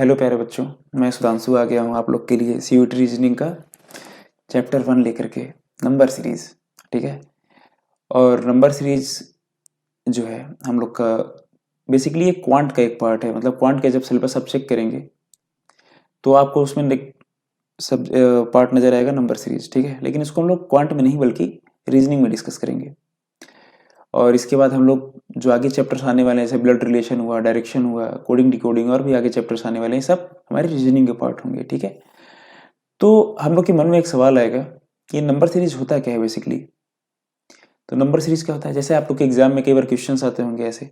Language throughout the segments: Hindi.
हेलो प्यारे बच्चों, मैं सुधांशु आ गया हूँ आप लोग के लिए सीयूटी रीजनिंग का चैप्टर 1 लेकर के नंबर सीरीज। ठीक है। और नंबर सीरीज जो है हम लोग का बेसिकली एक क्वांट का एक पार्ट है। मतलब क्वांट का जब सिलेबस आप चेक करेंगे तो आपको उसमें सब पार्ट नजर आएगा नंबर सीरीज। ठीक है, लेकिन इसको हम लोग क्वांट में नहीं बल्कि रीजनिंग में डिस्कस करेंगे। और इसके बाद हम लोग जो आगे चैप्टर्स आने वाले हैं जैसे ब्लड रिलेशन हुआ, डायरेक्शन हुआ, कोडिंग डिकोडिंग और भी आगे चैप्टर्स आने वाले हैं, सब हमारे रीजनिंग के पार्ट होंगे। ठीक है। तो हम लोग के मन में एक सवाल आएगा कि नंबर सीरीज होता क्या है बेसिकली। तो नंबर सीरीज क्या होता है, जैसे आप लोग के एग्जाम में कई बार क्वेश्चंस आते होंगे ऐसे,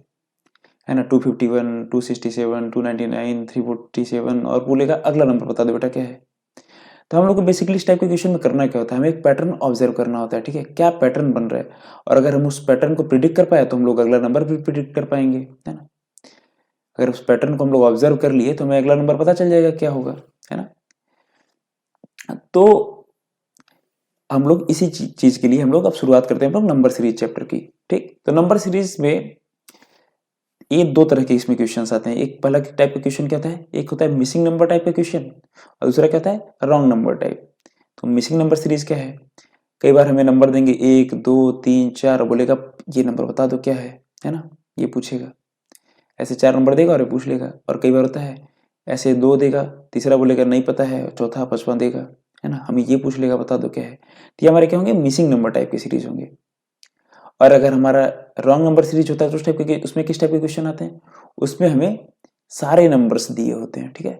है ना, 251, 267, 299, 347 और बोलेगा अगला नंबर बता दो बेटा क्या है। तो हम लोग को बेसिकली इस टाइप के क्वेश्चन में करना क्या होता है, हमें एक पैटर्न ऑब्जर्व करना होता है। ठीक है, क्या पैटर्न बन रहा है, और अगर हम उस पैटर्न को प्रिडिक्ट कर पाए तो हम लोग अगला नंबर भी प्रिडिक्ट कर पाएंगे, है ना। अगर उस पैटर्न को हम लोग ऑब्जर्व कर लिए तो हमें अगला नंबर पता चल जाएगा क्या होगा, है ना। तो हम लोग इसी चीज के लिए हम लोग अब शुरुआत करते हैं हम लोग नंबर सीरीज चैप्टर की। ठीक, तो नंबर सीरीज में ये दो तरह के इसमें क्वेश्चंस आते हैं। एक पहला टाइप का क्वेश्चन क्या होता है, एक होता है मिसिंग नंबर टाइप का क्वेश्चन और दूसरा क्या होता है रॉन्ग नंबर टाइप। तो मिसिंग नंबर सीरीज क्या है, कई बार हमें नंबर देंगे 1 2 3 4 और बोलेगा ये नंबर बता दो क्या है ना, ये पूछेगा। ऐसे 4 नंबर देगा और ये पूछ लेगा। और कई बार होता है ऐसे 2 देगा, तीसरा बोलेगा नहीं पता है, चौथा 5वां देगा, है ना, हमें ये पूछ लेगा बता दो क्या है। तो ये हमारे क्या होंगे, मिसिंग नंबर टाइप की सीरीज होंगे। और अगर हमारा रॉन्ग नंबर सीरीज होता है तो उस टाइप के उसमें किस टाइप के क्वेश्चन आते हैं, उसमें हमें सारे नंबर्स दिए होते हैं। ठीक है,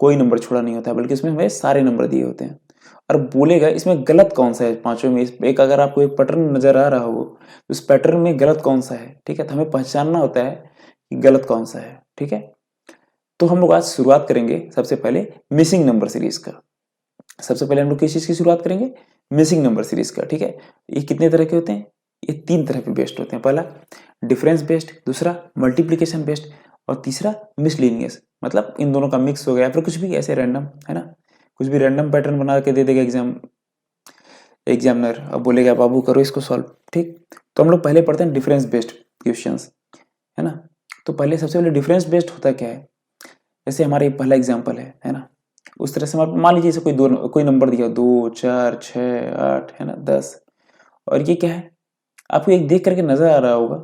कोई नंबर छोड़ा नहीं होता है, बल्कि इसमें हमें सारे नंबर दिए होते हैं और बोलेगा इसमें गलत कौन सा है पांचों में। एक अगर आपको एक पैटर्न नजर आ रहा हो तो उस पैटर्न में गलत कौन सा है, ठीक है, तो हमें पहचानना होता है कि गलत कौन सा है। ठीक है, तो हम लोग आज शुरुआत करेंगे सबसे पहले मिसिंग नंबर सीरीज का। सबसे पहले हम लोग किस चीज की शुरुआत करेंगे, मिसिंग नंबर सीरीज का। ठीक है, ये कितने तरह के होते हैं, ये 3 तरह के बेस्ड होते हैं। पहला डिफरेंस बेस्ड, दूसरा मल्टीप्लीकेशन बेस्ड और तीसरा मिसलिनियस। मतलब इन दोनों का मिक्स हो गया, फिर कुछ भी ऐसे रैंडम, है ना, कुछ भी रैंडम पैटर्न बना के दे देगा एग्जामिनर, अब बोलेगा बाबू करो इसको सॉल्व। ठीक, तो हम लोग पहले पढ़ते हैं डिफरेंस बेस्ड क्वेश्चंस, है ना। तो पहले सबसे पहले डिफरेंस बेस्ड होता क्या है, जैसे हमारा ये पहला एग्जाम्पल है ना, उस तरह से हमारे मान लीजिए कोई नंबर दिया 2 4 6 8, है ना, 10। और ये क्या है, आपको एक देख करके नजर आ रहा होगा।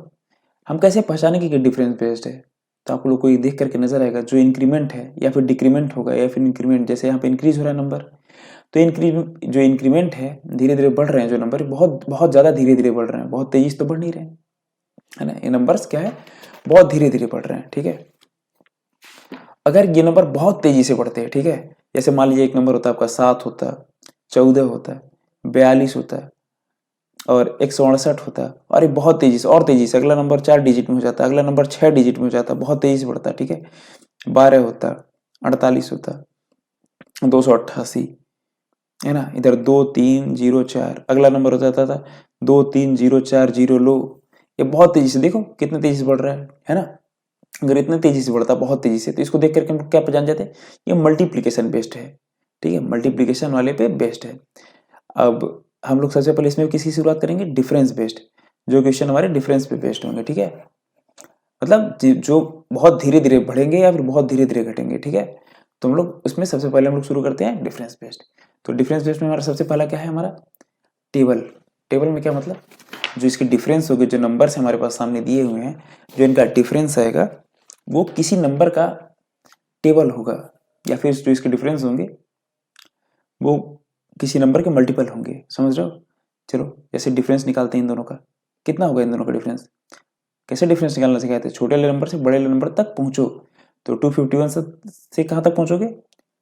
हम कैसे पहचानेंगे कि डिफरेंस बेस्ड है, तो आप लोग को ये देख करके नजर आएगा जो इंक्रीमेंट है या फिर डिक्रीमेंट होगा या फिर इंक्रीमेंट, जैसे यहाँ पे इंक्रीज हो रहा है नंबर, तो जो इंक्रीमेंट है धीरे धीरे बढ़ रहे हैं, जो नंबर बहुत बहुत ज्यादा धीरे धीरे बढ़ रहे हैं, बहुत तेजी से तो बढ़ नहीं रहे हैं, है ना। ये नंबर्स क्या है, बहुत धीरे धीरे बढ़ रहे हैं। ठीक है, अगर ये नंबर बहुत तेजी से बढ़ते हैं, ठीक है, जैसे मान लीजिए एक नंबर होता है आपका 7 होता है, 14 होता है, 42 होता है और 168 होता है, और ये बहुत तेजी से और तेजी से अगला नंबर 4 डिजिट में हो जाता है, अगला नंबर 6 डिजिट में हो जाता है, बहुत तेजी से बढ़ता है। ठीक है, 12 होता है, 48 होता है, 288, है ना, इधर 2304 अगला नंबर हो जाता था, 23040 लो। ये बहुत तेजी से देखो कितने तेजी से बढ़ रहा है ना। अगर इतने तेजी से बढ़ता है बहुत तेजी से, तो इसको देख करके हम क्या जान जाते हैं, ये मल्टीप्लीकेशन बेस्ड है। ठीक है, मल्टीप्लीकेशन वाले पे बेस्ड है। अब हम लोग सबसे पहले इसमें किसी शुरुआत करेंगे डिफरेंस बेस्ड, जो क्वेश्चन हमारे डिफरेंस पे बेस्ड होंगे। ठीक है, मतलब जो बहुत धीरे धीरे बढ़ेंगे या फिर बहुत धीरे धीरे घटेंगे। ठीक है, तो हम लोग उसमें सबसे पहले हम लोग शुरू करते हैं डिफरेंस बेस्ड। तो डिफरेंस बेस्ड में हमारा सबसे पहला क्या है, हमारा टेबल। टेबल में क्या मतलब, जो इसके डिफरेंस होंगे, जो नंबर्स हमारे पास सामने दिए हुए हैं, जो इनका डिफरेंस आएगा वो किसी नंबर का टेबल होगा, या फिर जो इसके डिफरेंस होंगे वो किसी नंबर के मल्टीपल होंगे। समझ रहे हो, चलो जैसे डिफरेंस निकालते हैं इन दोनों का, कितना होगा इन दोनों का डिफरेंस, कैसे डिफरेंस निकालना सिखाते हैं, छोटे वाले नंबर से बड़े वाले नंबर तक पहुंचो। तो 251 से कहाँ तक पहुंचोगे,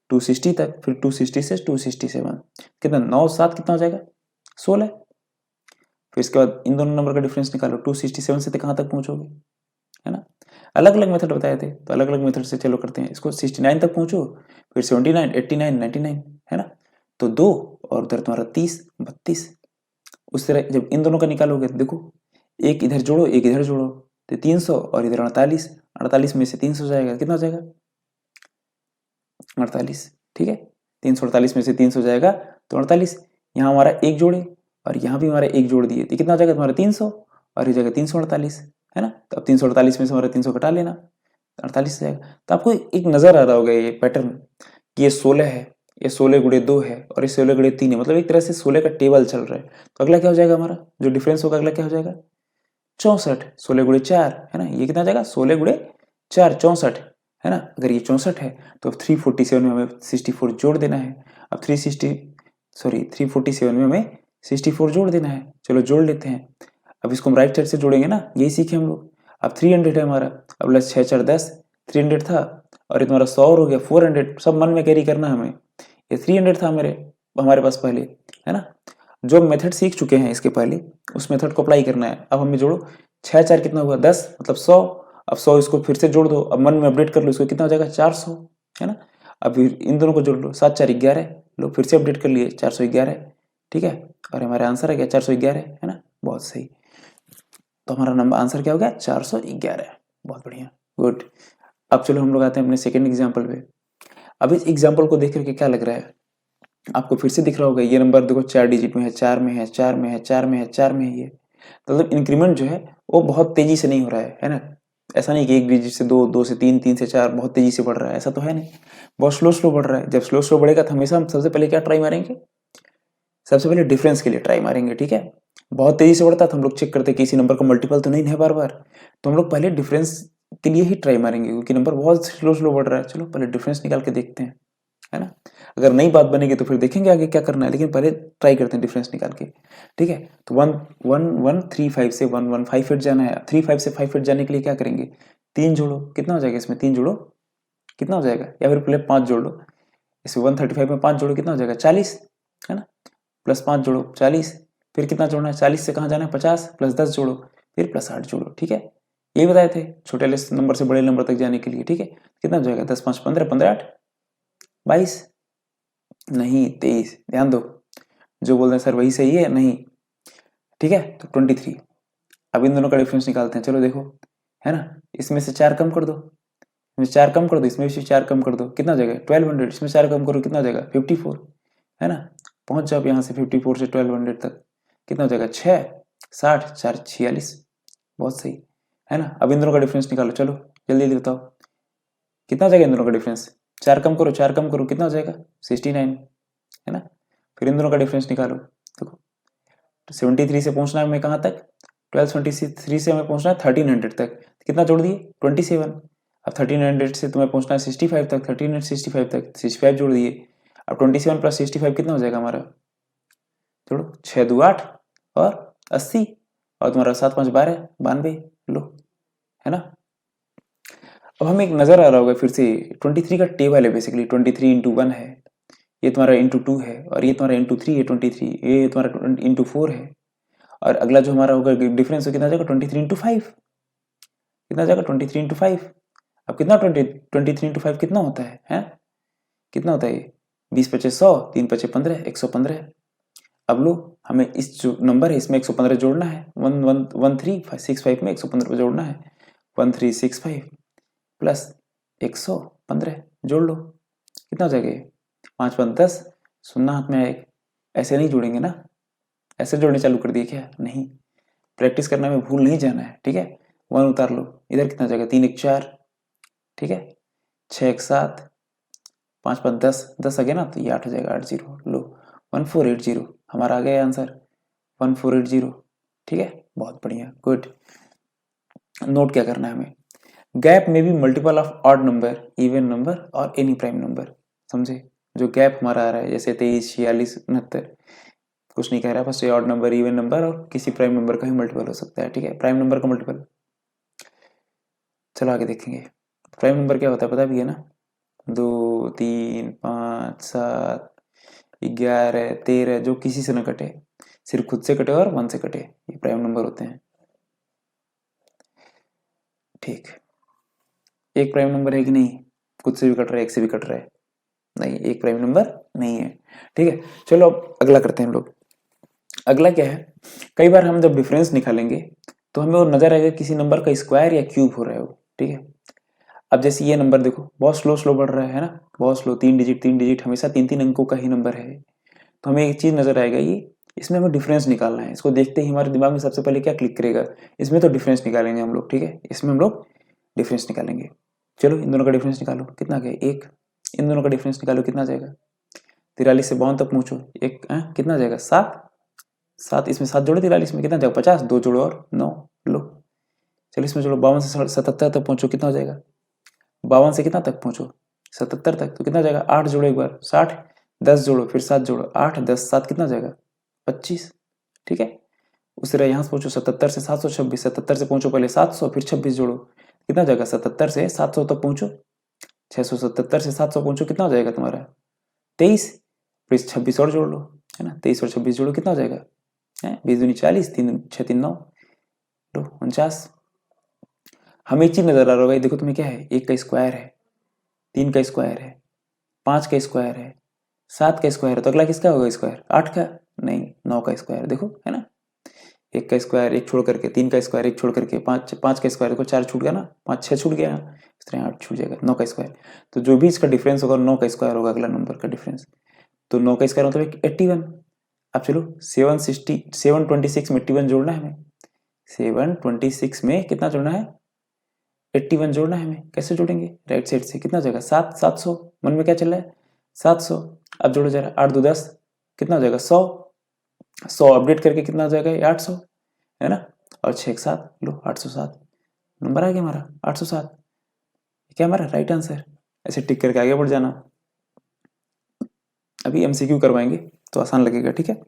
260 तक, फिर 260 से 267, कितना 9 7 कितना हो जाएगा, 16। फिर इसके बाद इन दोनों नंबर का डिफरेंस निकालो, 267 से कहाँ तक पहुंचोगे, है ना। अलग अलग मेथड बताए थे, तो अलग अलग मेथड से चलो करते हैं इसको। 69 तक पहुंचो, फिर 79 89 99, है ना। तो 2 और उधर तुम्हारा 30 32। उस तरह जब इन दोनों का निकालोगे तो देखो, एक इधर जोड़ो एक इधर जोड़ो, तो 300 और इधर 48, 48 में से 300 जाएगा, कितना हो जाएगा 48। ठीक है, 348 में से 300 जाएगा तो 48। यहाँ हमारा एक जोड़े और यहाँ भी हमारा एक जोड़ दिए, तो कितना हो जाएगा तुम्हारा 300 और ये जगह 348, है ना। तो अब 348 में से हमारा 300 घटा लेना, 48 आ जाएगा। तो आपको एक नज़र आ रहा होगा ये पैटर्न कि ये 16 है, ये 16 गुणे 2 है और ये 16 गुणे 3 है, मतलब एक तरह से 16 का टेबल चल रहा है। तो अगला क्या हो जाएगा हमारा जो डिफरेंस होगा, अगला क्या हो जाएगा 64, 16 गुणे 4 है ना, ये कितना हो जाएगा 16 गुणे 4 64 है ना। अगर ये 64 है तो 347 में हमें 64 जोड़ देना है। अब 347 में हमें 64 जोड़ देना है। चलो जोड़ लेते हैं। अब इसको हम राइट साइड से जोड़ेंगे ना, यही सीखे हम लोग। अब 300 है हमारा, अब प्लस 6 4 10, 300 था और ये तुम्हारा 100 हो गया 400, सब मन में कैरी करना हमें। ये 300 था हमारे पास पहले है ना। जो मेथड सीख चुके हैं इसके पहले, उस मेथड को अप्लाई करना है। अब हमें जोड़ो 6 4 कितना हुआ 10, मतलब 100। अब 100 इसको फिर से जोड़ दो, अब मन में अपडेट कर लो, इसको कितना हो जाएगा 400 है ना। अब इन दोनों को जोड़ लो, 7 4 11, लो फिर से अपडेट कर लिए 411, ठीक है। और हमारा आंसर है क्या 411 है ना, बहुत सही। तो हमारा नंबर आंसर क्या हो गया 411, बहुत बढ़िया, गुड। अब चलो हम लोग आते हैं अपने सेकेंड एग्जाम्पल पे। अब इस एग्जाम्पल को देख करके क्या लग रहा है आपको, फिर से दिख रहा होगा ये नंबर देखो 4 डिजिट में है, 4 में है, 4 में है, 4 में है, 4 में है। ये मतलब इंक्रीमेंट जो है वो बहुत तेजी से नहीं हो रहा है ना। ऐसा नहीं कि एक डिजिट से 2, 2 से 3, 3 से 4 बहुत तेजी से बढ़ रहा है, ऐसा तो है नहीं। बहुत स्लो स्लो बढ़ रहा है। जब स्लो स्लो बढ़ेगा तो हमेशा हम सबसे पहले क्या ट्राई मारेंगे, सबसे पहले डिफरेंस के लिए ट्राई मारेंगे, ठीक है। बहुत तेजी से बढ़ता है तो हम लोग चेक करते हैं कि इसी नंबर का मल्टीपल तो नहीं है बार बार, तो हम लोग पहले डिफरेंस के लिए ही ट्राई मारेंगे, क्योंकि नंबर बहुत स्लो स्लो बढ़ रहा है। चलो पहले डिफरेंस निकाल के देखते हैं, है ना। अगर नई बात बनेगी तो फिर देखेंगे आगे क्या करना है, लेकिन पहले ट्राई करते हैं डिफरेंस निकाल के, ठीक है। तो 1 1 1 3 5 से 1 1 5 8 जाना है। 3 5 से 5 8 जाने के लिए क्या करेंगे, 3 जोड़ो, कितना हो जाएगा इसमें 3 जोड़ो कितना हो जाएगा, या फिर पहले 5 जोड़ लो। इसमें 135 में 5 जोड़ो कितना हो जाएगा 40 है ना, प्लस 5 जोड़ो 40, फिर कितना जोड़ना है 40 से कहाँ जाना है 50, प्लस 10 जोड़ो, फिर प्लस 8 जोड़ो, ठीक है। यही बताए थे छोटे नंबर से बड़े नंबर तक जाने के लिए, ठीक है। कितना हो जाएगा 10 5 15, 15 8 22, नहीं 23, ध्यान दो, जो बोल रहे हैं सर वही सही है, नहीं, ठीक है। तो 23। अब इन दोनों का डिफरेंस निकालते हैं, चलो देखो, है ना। इसमें से 4 कम कर दो, इसमें 4 कम कर दो, इसमें से 4 कम कर दो, कितना हो जाएगा 1200, इसमें 4 कम करो कितना हो जाएगा 54 है ना। पहुंच जाओ यहाँ से 54 से 1200 तक, कितना हो जाएगा 6 60 4 46, बहुत सही है ना। अब इन दोनों का डिफरेंस निकालो, चलो जल्दी जल्दी बताओ कितना हो जाएगा इन दोनों का डिफरेंस, 4 कम करो 4 कम करो कितना हो जाएगा 69 है ना। फिर इन दोनों का डिफरेंस निकालो, देखो 73 से पहुंचना है हमें कहाँ तक, 1273 से हमें पहुंचना है 1300 तक, कितना जोड़ दिए 27। अब 1300 से तुम्हें पहुंचना है 65 तक, 1365 तक 65 जोड़ दिए। अब 27 प्लस 65 कितना हो जाएगा हमारा, जोड़ो 6 2 8 और 80, और तुम्हारा 7 5 12 92, लो है ना। अब हमें एक नजर आ रहा होगा फिर से 23 का टेबल है, बेसिकली 23 इंटू 1 है, ये तुम्हारा इंटू 2 है, और ये तुम्हारा इंटू 3 है 23, ये तुम्हारा इंटू 4 है, और अगला जो हमारा होगा डिफरेंस हो कितना जाएगा 23 इंटू 5, कितना जाएगा 23 इंटू 5। अब कितना 23 इंटू 5 कितना होता है कितना होता है ये 20 पचे 100, 3 पचे 15, 115। अब लो हमें इस जो नंबर है इसमें 115 जोड़ना है, 1365 में 115 जोड़ना है, 1365 प्लस 115 जोड़ लो, कितना हो जाएगा ये 5 5 10, सुनना हाथ में आएगा। ऐसे नहीं जोड़ेंगे ना, ऐसे जोड़ने चालू कर दिए क्या, नहीं, प्रैक्टिस करना में भूल नहीं जाना है, ठीक है। 1 उतार लो, इधर कितना जाएगा 3 1 4, ठीक है, 6 1 7, 5 5 10, 10 आ गया ना, तो ये 8 हो जाएगा 80, लो 1480 हमारा आ गया आंसर 1480, ठीक है, बहुत बढ़िया, गुड। नोट क्या करना है हमें, गैप में भी multiple of odd number, even number और एनी प्राइम नंबर, समझे। जो गैप हमारा आ रहा है जैसे 23 46 69, कुछ नहीं कह रहा, बस ये ऑड नंबर, इवन नंबर और किसी प्राइम नंबर का ही मल्टीपल हो सकता है, ठीक है, प्राइम नंबर का मल्टीपल। चलो आगे देखेंगे प्राइम नंबर क्या होता है, पता भी है ना, 2 3 5 7 11 13, जो किसी से न कटे, सिर्फ खुद से कटे और 1 से कटे, ये प्राइम नंबर होते हैं, ठीक। एक प्राइम नंबर है कि नहीं, खुद से भी कट रहा है, एक से भी कट रहा है, नहीं, एक प्राइम नंबर नहीं है, ठीक है। चलो अब अगला करते हैं हम लोग। अगला क्या है, कई बार हम जब डिफरेंस निकालेंगे तो हमें वो नजर आएगा किसी नंबर का स्क्वायर या क्यूब हो रहा है वो, ठीक है। अब जैसे ये नंबर देखो बहुत स्लो स्लो बढ़ रहा है ना, बहुत स्लो, 3 डिजिट हमेशा 3 अंकों का ही नंबर है। तो हमें एक चीज नजर आएगा, ये इसमें हमें डिफरेंस निकालना है। इसको देखते ही हमारे दिमाग में सबसे पहले क्या क्लिक करेगा, इसमें तो डिफरेंस निकालेंगे हम लोग, ठीक है, इसमें हम लोग डिफरेंस निकालेंगे। चलो इन दोनों का डिफरेंस निकालो, कितना आ गया 1। इन दोनों का डिफरेंस निकालो, कितना आ जाएगा 43 से 52 तक पहुँचो, एक कितना आ जाएगा 7। 7 इसमें 7 जोड़ो 43 में, कितना आ जाएगा 50, 2 जोड़ो और 9। लो चलो इसमें जोड़ो, 52 से 77 तक पहुँचो, कितना हो जाएगा 52 से कितना तक पहुँचो 77 तक, तो कितना हो जाएगा 8 जोड़ो एक बार 60, 10 जोड़ो फिर 7 जोड़ो, 8 10 7 कितना हो जाएगा 25। ठीक है, उसी तरह यहाँ से पहुँचो 77 से 726, 77 से पहुँचो पहले 700 फिर 26 जोड़ो, कितना हो जाएगा 77 से 700 तक पहुँचो, 677 से 700 पहुँचो, कितना हो जाएगा तुम्हारा 23, फिर 26 और जोड़ लो, है ना 23 और 26 जोड़ो, कितना हो जाएगा 20 दूनी 40, 3 6 3 9, लो 49। हमें एक चीज नजर आ रहा होगा, देखो तुम्हें क्या है, 1 का स्क्वायर है, 3 का स्क्वायर है, 5 का स्क्वायर है, 7 का स्क्वायर है, तो अगला किसका होगा स्क्वायर 8 का, नहीं 9 का स्क्वायर, देखो है ना 1 का स्क्वायर 1 छोड़ करके, 3 का स्क्वायर 1 छोड़ करके, 5 का स्क्वायर देखो 4 छूट गया ना, 5 6 छूट गया, इस तरह 8 छूट जाएगा, 9 का स्क्वायर। तो जो भी इसका डिफरेंस होगा 9 का स्क्वायर होगा अगला नंबर का डिफरेंस, तो 9 का स्क्वायर मतलब 81। अब चलो 726 में 81 जोड़ना है हमें, 726 में कितना जोड़ना है 81 जोड़ना है हमें, कैसे जोड़ेंगे राइट साइड से, कितना हो जाएगा 700, मन में क्या चल रहा है 700। अब जोड़ो जरा 8 2 10, कितना हो जाएगा 100 अपडेट करके कितना हो जाएगा 800, है ना, और 6 एक 7, लो 807 नंबर आ गया हमारा 807, क्या हमारा राइट आंसर। ऐसे टिक करके आगे बढ़ जाना, अभी एमसीक्यू करवाएंगे तो आसान लगेगा, ठीक है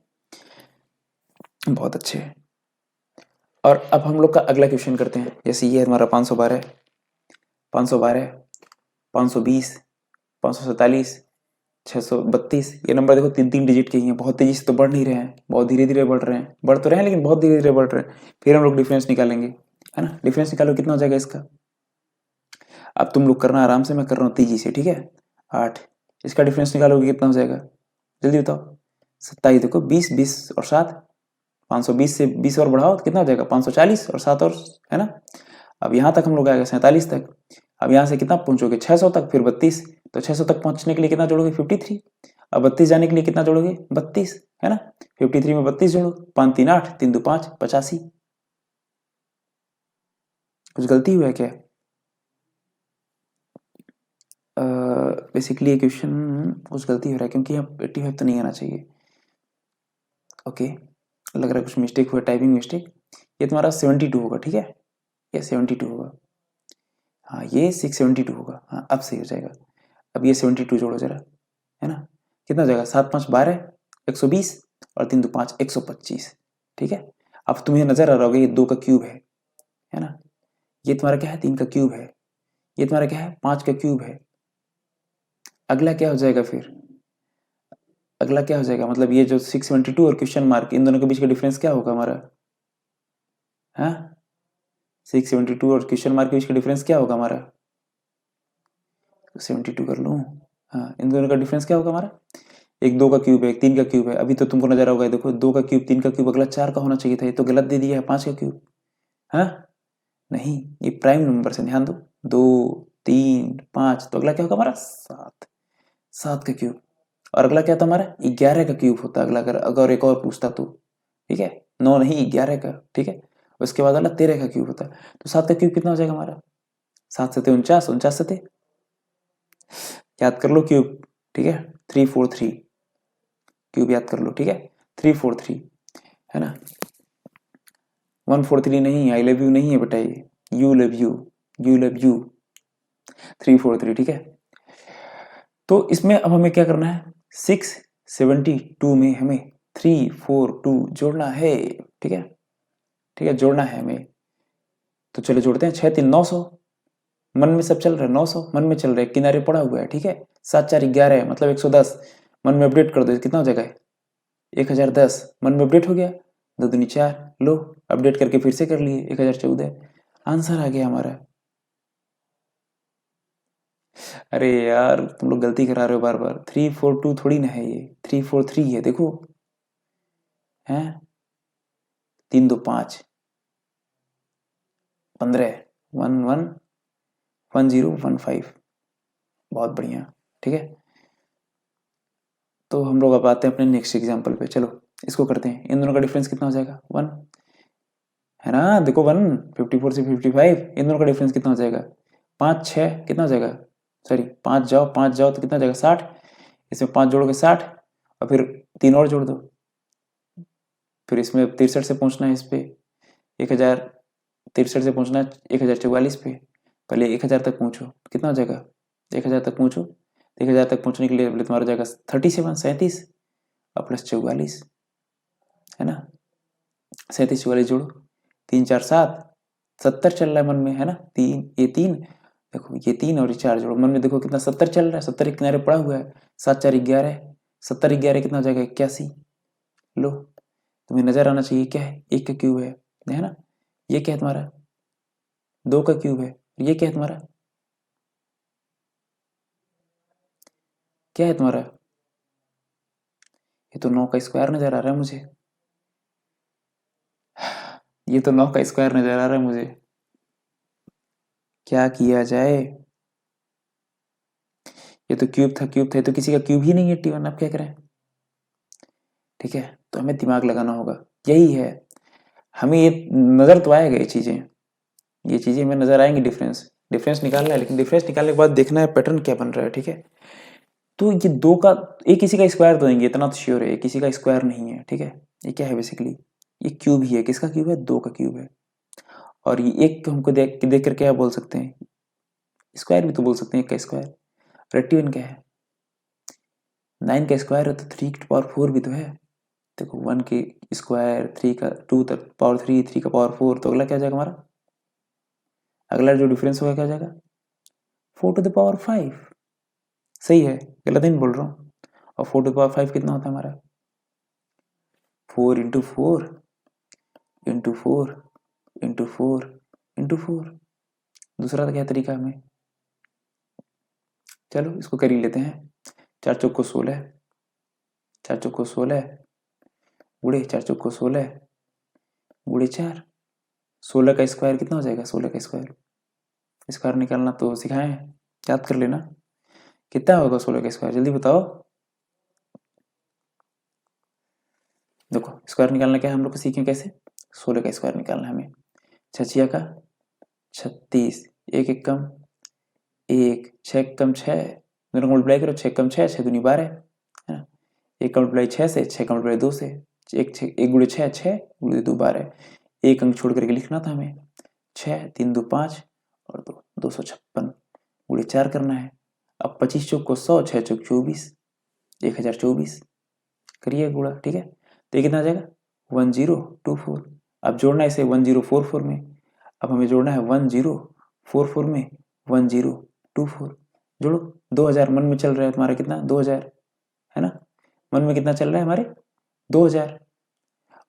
बहुत अच्छे। और अब हम लोग का अगला क्वेश्चन करते हैं, जैसे ये हमारा 512 512 520 547 632, ये नंबर देखो 3 डिजिट के ही हैं, बहुत तेजी से तो बढ़ नहीं रहे हैं, बहुत धीरे धीरे बढ़ रहे हैं, बढ़ तो रहे हैं लेकिन बहुत धीरे धीरे बढ़ रहे हैं। फिर हम लोग डिफरेंस निकालेंगे, है ना, डिफरेंस निकालो कितना हो जाएगा इसका। अब तुम लोग करना आराम से, मैं कर रहा हूँ तेजी से, ठीक है 8, इसका डिफरेंस निकालोगे कितना हो जाएगा जल्दी बताओ 27, देखो 20 20 और 7, 520 से 20 और बढ़ाओ तो कितना हो जाएगा 540 और 7 और, है ना। अब यहाँ तक हम लोग आएगा 47 तक, अब यहाँ से कितना पहुंचोगे 600 तक, फिर 32, तो 600 तक पहुंचने के लिए कितना जोड़ोगे 53, अब 32 जाने के लिए कितना जोड़ोगे 32, है ना 53 में 32 जोड़ो, 5 3 8 3 2 5 85। कुछ गलती हुआ है क्या, बेसिकली ये क्वेश्चन कुछ गलती हो रहा है क्योंकि यहाँ 85 तो नहीं आना चाहिए, ओके लग रहा है कुछ मिस्टेक हुआ, टाइपिंग मिस्टेक। ये तुम्हारा 72 होगा, ठीक है ये 72 होगा, हाँ ये 672 होगा, हाँ अब सही हो जाएगा। अब ये 72 जोड़ो जरा, है ना कितना हो जाएगा 7 5 12 120 और 3 2 5 125, ठीक है। अब तुम्हें नजर आ रहा होगा ये 2 का क्यूब है ना, ये तुम्हारा क्या है 3 का क्यूब है, ये तुम्हारा क्या है 5 का क्यूब है। अगला क्या हो जाएगा फिर, अगला क्या हो जाएगा, मतलब ये जो 672 और क्वेश्चन मार्क इन दोनों के बीच का डिफरेंस क्या होगा हमारा, हाँ 672 और क्वेश्चन मार्क के बीच का डिफरेंस क्या होगा हमारा, 72 कर लूँ, हाँ इन दोनों का डिफरेंस क्या होगा हमारा, एक 2 का क्यूब है एक 3 का क्यूब है। अभी तो तुमको नजर होगा देखो 2 का क्यूब 3 का क्यूब, अगला 4 का होना चाहिए था, ये तो गलत दे दिया है 5 का क्यूब, हाँ नहीं ये प्राइम नंबर से ध्यान दो, 2 3 5, तो अगला क्या होगा हमारा 7, 7 का क्यूब। और अगला क्या था हमारा 11 का क्यूब होता अगला, अगर एक और पूछता तो, ठीक है 9 नहीं 11 का, ठीक है। उसके बाद वाला 13 का क्यूब होता है, तो 7 का क्यूब कितना हो जाएगा हमारा 7 7 49, 49 7 याद कर लो क्यूब, ठीक है 343 क्यूब याद कर लो, ठीक है 343, है ना 143 नहीं, आई लव यू नहीं है बेटा, ये you love you, you love you 343, ठीक है। तो इसमें अब हमें क्या करना है 672 में हमें 342 जोड़ना है, ठीक है ठीक है जोड़ना है हमें। तो चलो जोड़ते हैं 6 3 900, मन में सब चल रहा है 900 मन में चल रहा है, किनारे पड़ा हुआ है, ठीक है 7 4 11 मतलब 110, मन में अपडेट कर दो कितना हो जाएगा 1010, मन में अपडेट हो गया, 2 दूनी 4, लो अपडेट करके फिर से कर लिए 1014, आंसर आ गया हमारा। अरे यार तुम लोग गलती करा रहे हो बार बार, 342 थोड़ी ना है, ये 343 है, देखो है 3 2 5 15 1 1 1 0 1 5, बहुत बढ़िया, ठीक है। तो हम लोग अब आते हैं अपने नेक्स्ट एग्जाम्पल पे, चलो इसको करते हैं। इन दोनों का डिफरेंस कितना हो जाएगा 1, है ना देखो 1 54 से 55, इन दोनों का डिफरेंस कितना हो जाएगा 5 6 कितना हो जाएगा, सॉरी 5 जाओ तो कितना हो जाएगा 60, इसमें 5 जोड़ोगे 60 और फिर 3 और जोड़ दो, फिर इसमें 63 से पहुंचना है, इस पे 1063 से पहुंचना है 1044 पे, पहले 1000 तक पहुंचो, कितना हो जाएगा 1000 तक पहुंचो, 1000 तक पहुंचने के लिए तुम्हारा जाएगा 37 और प्लस 44, है ना, 37 44 जोड़ो, 3 4 7 70 चल रहा है मन में, है ना, 3 देखो ये 3 और ये 4 जोड़ो, मन में देखो कितना 70 चल रहा है, 70 एक किनारे पड़ा हुआ है, 7 4 11, 70 11 कितना हो जाएगा 81, लो तुम्हें नजर आना चाहिए क्या है, 1 का क्यूब है ना, ये क्या है तुम्हारा 2 का क्यूब है, ये क्या है तुम्हारा, क्या है तुम्हारा, ये तो 9 का स्क्वायर नजर आ रहा है मुझे, ये तो 9 का स्क्वायर नजर आ रहा है मुझे, क्या किया जाए, ये तो क्यूब था, ये तो किसी का क्यूब ही नहीं है T1, आप क्या करें, ठीक है, तो हमें दिमाग लगाना होगा, यही है, हमें ये नजर तो आएगा, ये चीजें हमें नजर आएंगी, डिफरेंस निकालना है, लेकिन डिफरेंस निकालने के बाद देखना है पैटर्न क्या बन रहा है, ठीक है, तो ये 2 का, ये किसी का स्क्वायर तो देंगे, इतना तो श्योर है, ये किसी का स्क्वायर नहीं है, ठीक है, ये क्या है बेसिकली, ये क्यूब ही है, किसका क्यूब है 2 का क्यूब है, और ये एक हमको देख कर क्या बोल सकते हैं, स्क्वायर भी तो बोल सकते हैं, एक का स्क्वायर, रेक्टिवन क्या है 9 का स्क्वायर है तो 3 की पावर 4 भी तो है, देखो 1 के स्क्वायर, 3 का 2 तक पावर 3, 3 का पावर 4, तो अगला क्या हो जाएगा हमारा, अगला जो डिफरेंस होगा क्या हो जाएगा 4 टू द पावर 5, सही है, गलत नहीं बोल रहा हूँ, और 4 टू द पावर 5 कितना होता है हमारा 4 इंटू 4 इंटू 4 इंटू 4 इंटू 4, दूसरा तो क्या तरीका हमें, चलो इसको कर ही लेते हैं, 4 चौक को 16, 4 चौक को 16 गुड़े 4 चौक को 16 गुड़े 4, 16 का स्क्वायर कितना हो जाएगा, 16 का स्क्वायर निकालना तो सिखाएं, याद कर लेना, कितना होगा 16 का स्क्वायर, जल्दी बताओ, देखो स्क्वायर निकालना क्या है हम लोग को सीखें कैसे, 16 का स्क्वायर निकालना है हमें, 6 का 36, 1 एक कम 1, 6 कम 6, दोनों को मल्टीप्लाई करो, 6 कम 6, 6 दूनी 12, है ना, 1 का मल्टीप्लाई 6 से, 6 का मल्टीप्लाई 2 से, 1 गुड़े 6 6 गुड़े 2 12, एक अंक छोड़ करके लिखना था हमें, 6 3 2 5 और 2 256 गुड़े 4 करना है, अब 25 चौक को 100, 6 चौक 24, 1024 करिए गुड़ा, ठीक है, तो ये कितना आ जाएगा 1024, अब जोड़ना है इसे 1044 में, अब हमें जोड़ना है 1044 में 1024, जोड़ो 2000 मन में चल रहा है तुम्हारा कितना 2000, है ना, मन में कितना चल रहा है हमारे 2000,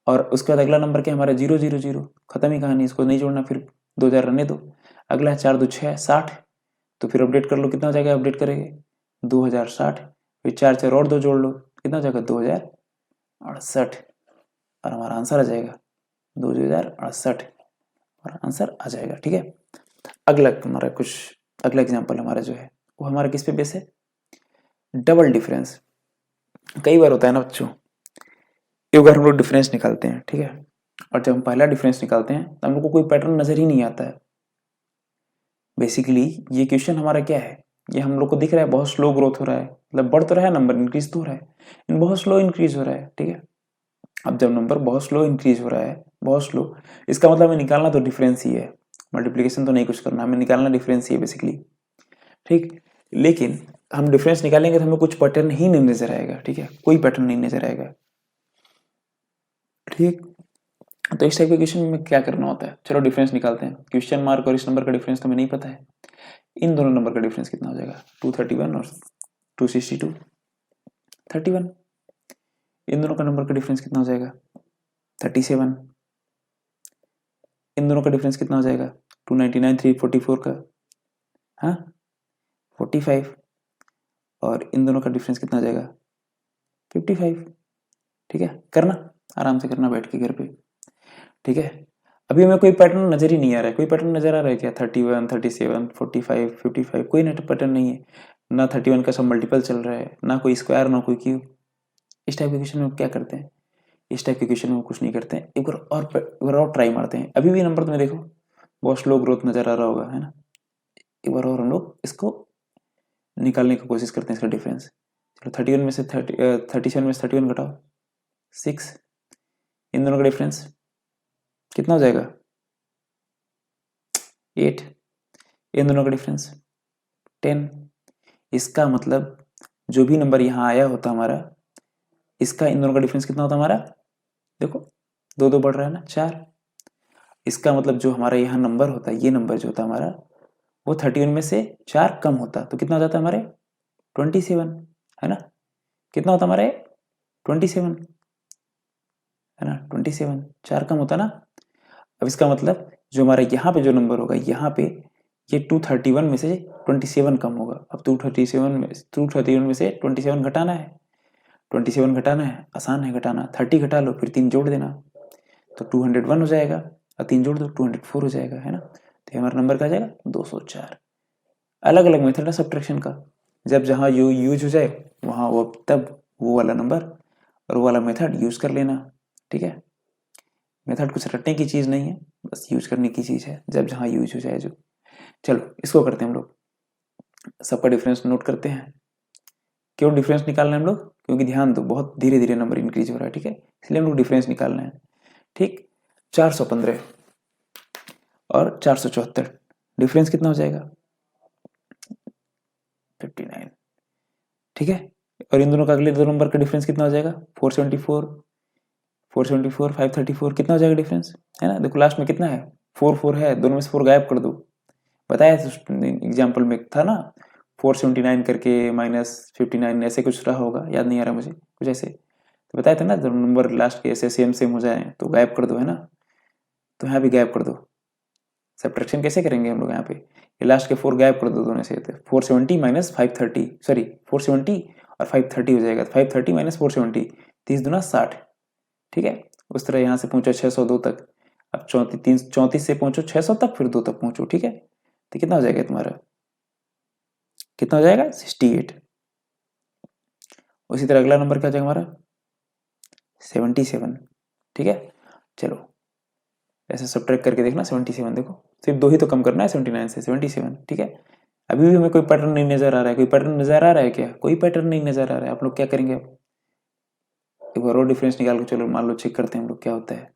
और उसके बाद अगला नंबर क्या हमारा 000, खत्म ही कहानी, इसको नहीं जोड़ना, फिर 2000 रहने दो, अगला है 4 2 6 60, तो फिर अपडेट कर लो, कितना हो जाएगा, अपडेट करेंगे 2060, फिर 4 4 और 2 जोड़ लो, कितना हो जाएगा 2068, और हमारा आंसर आ जाएगा 2068, और आंसर आ जाएगा, ठीक है। अगला एग्जाम्पल हमारा जो है वो हमारा किस पे बेस है, डबल डिफरेंस, कई बार होता है ना बच्चों, एक बार हम लोग डिफरेंस निकालते हैं, ठीक है, और जब हम पहला डिफरेंस निकालते हैं तो हम लोग को कोई पैटर्न नजर ही नहीं आता है, बेसिकली ये क्वेश्चन हमारा क्या है, ये हम लोग को दिख रहा है बहुत स्लो ग्रोथ हो रहा है, मतलब बढ़ तो रहा है नंबर, इंक्रीज तो हो रहा है, इन बहुत स्लो इंक्रीज हो रहा है, ठीक है, अब जब नंबर बहुत स्लो इंक्रीज हो रहा है, बहुत स्लो, इसका मतलब हमें निकालना तो डिफरेंस ही है, मल्टीप्लिकेशन तो नहीं कुछ करना, हमें निकालना डिफरेंस ही है बेसिकली, ठीक, लेकिन हम डिफरेंस निकालेंगे तो हमें कुछ पैटर्न ही नहीं नजर आएगा, ठीक है, कोई पैटर्न नहीं नजर आएगा, ठीक, तो इस टाइप के क्वेश्चन में क्या करना होता है, चलो डिफरेंस निकालते हैं, क्वेश्चन मार्क और इस नंबर का डिफरेंस तो हमें नहीं पता है, इन दोनों नंबर का डिफरेंस कितना हो जाएगा 231 और 262 31, इन दोनों का नंबर का डिफरेंस कितना हो जाएगा 37, इन दोनों का डिफरेंस कितना हो जाएगा 299 344 का, हाँ 45, और इन दोनों का डिफरेंस कितना हो जाएगा 55, ठीक है, करना आराम से करना बैठ के घर पे, ठीक है, अभी हमें कोई पैटर्न नजर ही नहीं आ रहा है, कोई पैटर्न नजर आ रहा है क्या 31 37 45 55, कोई नेट पैटर्न नहीं है, ना 31 का सब मल्टीपल चल रहा है, ना कोई स्क्वायर ना कोई क्यूब, इस टाइप के क्वेश्चन में क्या करते हैं, इस टाइप के क्वेश्चन में कुछ नहीं करते हैं, एक बार और ट्राई मारते हैं, अभी भी नंबर तुम्हें देखो बहुत स्लो ग्रोथ नजर आ रहा होगा, है ना, एक बार और हम लोग इसको निकालने की कोशिश करते हैं, इसका डिफरेंस। चलो 31 में से 37 में से 31 घटाओ 6, इन दोनों का डिफरेंस कितना हो जाएगा 8, इन दोनों का डिफरेंस 10। इसका मतलब जो भी नंबर यहाँ आया होता हमारा, इसका इन दोनों का डिफरेंस कितना होता हमारा, देखो 2 बढ़ रहा है ना 4। इसका मतलब जो हमारा यहाँ नंबर होता है, ये नंबर जो होता है हमारा, वो 31 में से 4 कम होता, तो कितना हो जाता है हमारे 27, है ना। कितना होता हमारे 27, है ना, 27, 4 कम होता ना। अब इसका मतलब जो हमारा यहाँ पे जो नंबर होगा, यहाँ पे ये 231 में से 27 कम होगा। अब 231 में से 27 घटाना है, 27 घटाना है, आसान है घटाना। 30 घटा लो, फिर 3 जोड़ देना, तो 201 हो जाएगा, और 3 जोड़ दो 204 हो जाएगा, है ना। तो हमारा नंबर क्या जाएगा 204। अलग अलग मेथड है सब्ट्रैक्शन का, जब जहाँ यू यूज हो जाए वहाँ वो तब वो वाला नंबर और वो वाला मेथड यूज कर लेना, ठीक है। मेथड कुछ रटने की चीज़ नहीं है, बस यूज करने की चीज़ है, जब जहाँ यूज हो जाए जो। चलो इसको करते हैं हम लोग, सबका डिफरेंस नोट करते हैं। क्यों डिफरेंस निकालना है हम लोग, क्योंकि ध्यान दो बहुत धीरे धीरे नंबर इंक्रीज हो रहा है, ठीक है, इसलिए हम लोग डिफरेंस निकालना है। ठीक, 415 और 474, डिफरेंस कितना हो जाएगा 59, ठीक है। और इन दोनों का अगले दो नंबर का डिफरेंस कितना हो जाएगा 474, 474, 534, कितना हो जाएगा डिफरेंस, है ना। देखो लास्ट में कितना है 4 है, दोनों में से 4 गायब कर दो। बताया एग्जाम्पल में था ना, 479 करके -59 ऐसे कुछ रहा होगा, याद नहीं आ रहा मुझे, कुछ ऐसे तो बताया था ना, जब नंबर लास्ट के ऐसे सेम हो जाए तो गायब कर दो, है ना। तो यहाँ भी गायब कर दो। सब्ट्रैक्शन कैसे करेंगे हम लोग, यहाँ पे ये लास्ट के 4 गायब कर दो दोनों से, 470 माइनस 530, सॉरी 470 और 530 हो जाएगा, 530 माइनस 470, 30 दूना 60, ठीक है। उस तरह यहाँ से पहुंचो 602 तक, अब 34 से पहुंचो 600 तक, फिर 2 तक पहुंचो, ठीक है। तो कितना हो जाएगा तुम्हारा, कितना हो जाएगा 68। उसी तरह अगला नंबर क्या हो जाएगा हमारा 77, ठीक है। चलो ऐसे सब्ट्रैक्ट करके देखना 77, देखो सिर्फ 2 ही तो कम करना है 79 से, 77, ठीक है। अभी भी हमें कोई पैटर्न नहीं नजर आ रहा है, कोई पैटर्न नजर आ रहा है क्या, कोई पैटर्न नहीं नजर आ रहा है। आप लोग क्या करेंगे, अब एक बार और डिफरेंस निकाल के चलो मान लो चेक करते हैं हम लोग क्या होता है।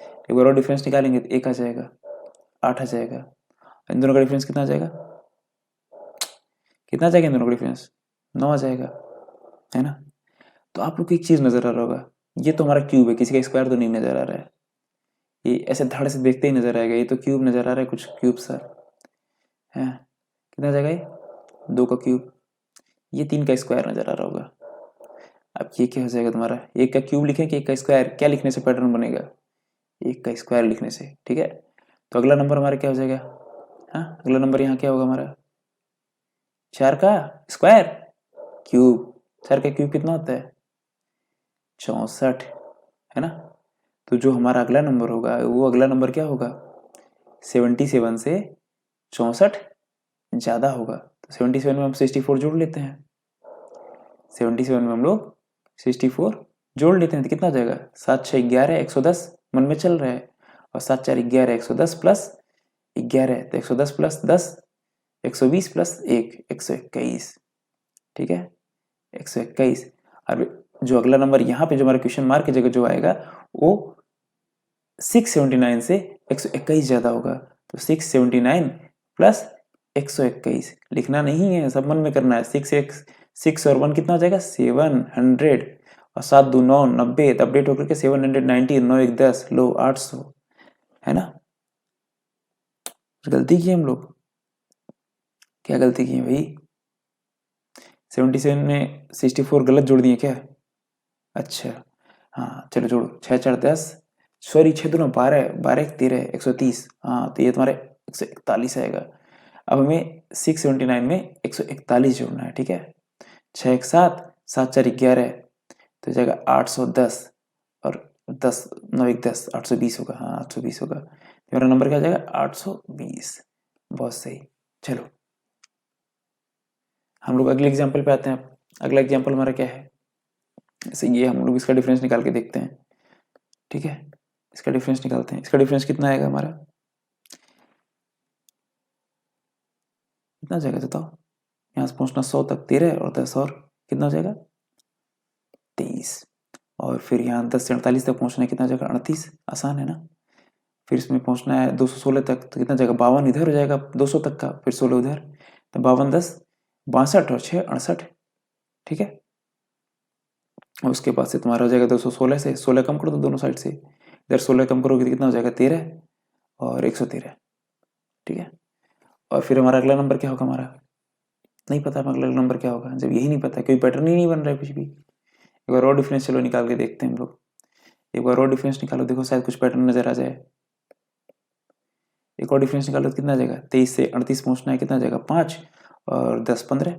एक बार और डिफरेंस निकालेंगे तो 1 आ जाएगा, 8 आ जाएगा, इन दोनों का डिफरेंस कितना आ जाएगा, कितना आ जाएगा इन दोनों का डिफरेंस 9 आ जाएगा, है ना। तो आप लोग को एक चीज नजर आ रहा होगा, ये तो हमारा क्यूब है, किसी का स्क्वायर तो नहीं नजर आ रहा है। ये ऐसे धड़ से देखते ही नजर आएगा, ये तो क्यूब नजर आ रहा है, कुछ क्यूब सा है। कितना आ जाएगा ये 2 का क्यूब, ये 3 का स्क्वायर नजर आ रहा होगा। अब ये क्या हो जाएगा तुम्हारा, 1 का क्यूब लिखें कि 1 का स्क्वायर, क्या लिखने से पैटर्न बनेगा 1 का स्क्वायर लिखने से, ठीक है। तो अगला नंबर हमारा क्या हो जाएगा, हाँ अगला नंबर यहाँ क्या होगा हमारा 4 का स्क्वायर क्यूब, 4 का क्यूब कितना होता है 64, है ना। तो जो हमारा अगला नंबर होगा वो अगला नंबर क्या होगा 77 से 64 ज्यादा होगा। तो 77 में हम 64 जोड़ लेते हैं, 77 में हम लोग 64 जोड़ लेते हैं तो कितना हो जाएगा 7 6 11 110 मन में चल रहा है, और 7 4 11 110 प्लस 11, तो 110 प्लस 10 120 प्लस 1 121, ठीक है 121। और जो अगला नंबर यहाँ पे जो हमारा क्वेश्चन मार्क की जगह जो आएगा वो 679 से 121 ज्यादा होगा, तो 679 प्लस 121 लिखना नहीं है, सब मन में करना है। 6 और 1 कितना हो जाएगा 700, और 7 2 9 90, अपडेट होकर के 790, 9 1 10, लो 800, है ना। गलती की हम लोग, क्या गलती की है भाई, 77 में 64 गलत जोड़ दिए क्या, अच्छा हाँ चलो जोड़ो 6 4 10, सॉरी 6 2 12, 12 1 13, 130, हाँ तो ये तुम्हारे 141 आएगा। अब हमें 679 में 141 जोड़ना है, ठीक है। 6 1 7, 7 4 11, तो जाएगा 810, और 10 9 1 10, 820 होगा, हाँ 820 होगा। मेरा नंबर क्या आ जाएगा 820, बहुत सही। चलो हम लोग अगले एग्जाम्पल पे आते हैं। अगला एग्जाम्पल हमारा क्या है, जैसे ये हम लोग इसका डिफरेंस निकाल के देखते हैं, ठीक है। इसका डिफरेंस निकालते हैं, इसका डिफरेंस कितना आएगा हमारा कितना हो जाएगा बताओ, यहाँ से पहुँचना 100 तक 13 और 10 और कितना हो जाएगा 23, और फिर यहाँ 10 से 48 तक पहुँचना है, कितना हो जाएगा 38, आसान है ना। फिर इसमें पहुँचना है 216 तक, तो कितना जाएगा 52 इधर हो जाएगा 200 तक का, फिर 16 उधर, तो 52 10 62 और 6 68, ठीक है। और उसके बाद से तुम्हारा हो जाएगा 216 से 16 कम कर दो दोनों साइड से, इधर 16 कम करोगे तो कितना हो जाएगा 13 और 113, ठीक है। और फिर हमारा अगला नंबर क्या होगा, हमारा नहीं पता अगला नंबर क्या होगा, जब यही नहीं पता, कोई पैटर्न ही नहीं बन रहा है कुछ भी। एक बार और डिफरेंस चलो निकाल के देखते हैं हम लोग, एक बार और डिफरेंस निकालो, देखो शायद कुछ पैटर्न नजर आ जाए। एक और डिफरेंस निकालो तो कितना आ जाएगा, 23 से 38 पहुंचना है, कितना आ जाएगा 5 और 10 15,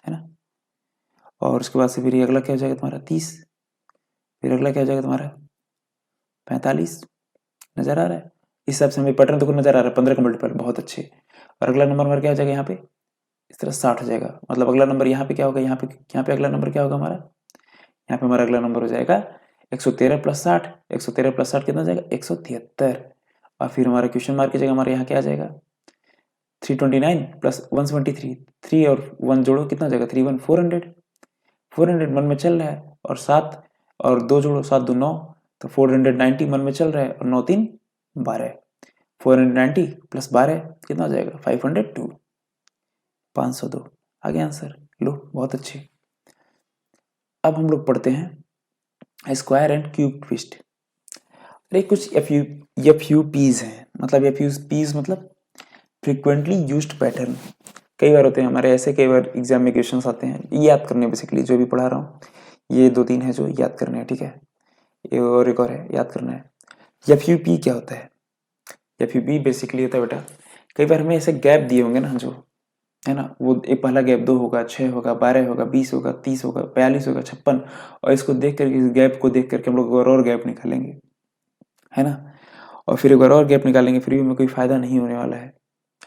है ना। और उसके बाद से फिर अगला क्या हो जाएगा तुम्हारा 30, फिर अगला क्या हो जाएगा तुम्हारा 45, नजर आ रहा है। इस हिसाब से हमें पैटर्न तो नजर आ रहा है, 15 का मल्टीपल, बहुत अच्छे। और अगला नंबर हमारा क्या हो जाएगा यहाँ पे, इस तरह 60 हो जाएगा, मतलब अगला नंबर यहाँ पे क्या होगा, यहाँ पे अगला नंबर क्या होगा हमारा, यहाँ पे हमारा अगला नंबर हो जाएगा 113 प्लस 60, 113 प्लस 60 कितना हो जाएगा 173। और फिर हमारा क्वेश्चन मार्क की जगह हमारे यहाँ क्या आ जाएगा 329 प्लस 173, 3 और 1 जोड़ो कितना हो जाएगा 3 1 400, 400 मन में चल रहा है, और 7 और 2 जोड़ो 7 2 9, तो 490 मन में चल रहा है, और 9 3 12, 490 प्लस 12 कितना हो जाएगा 502, 502 आगे आंसर। लो बहुत अच्छे। अब हम लोग पढ़ते हैं स्क्वायर एंड क्यूब ट्विस्ट। अरे कुछ FUPs हैं, मतलब FUPs मतलब फ्रिक्वेंटली यूज्ड पैटर्न, कई बार होते हैं हमारे ऐसे, कई बार एग्जाम में क्वेश्चंस आते हैं, ये याद करने बेसिकली जो भी पढ़ा रहा हूँ, ये 2-3 है जो याद करने हैं, ठीक है। ये और एक और है याद करना है। FUP क्या होता है, FUP बेसिकली होता है बेटा, कई बार हमें ऐसे गैप दिए होंगे ना जो है ना, वो एक पहला गैप 2 होगा, 6 होगा, 12 होगा, 20 होगा, 30 होगा, 42 होगा, 56, और इसको देख करके, इस गैप को देख करके हम लोग और गैप निकालेंगे, है ना। और फिर एक बार और गैप निकालेंगे, फिर भी हमें कोई फायदा नहीं होने वाला है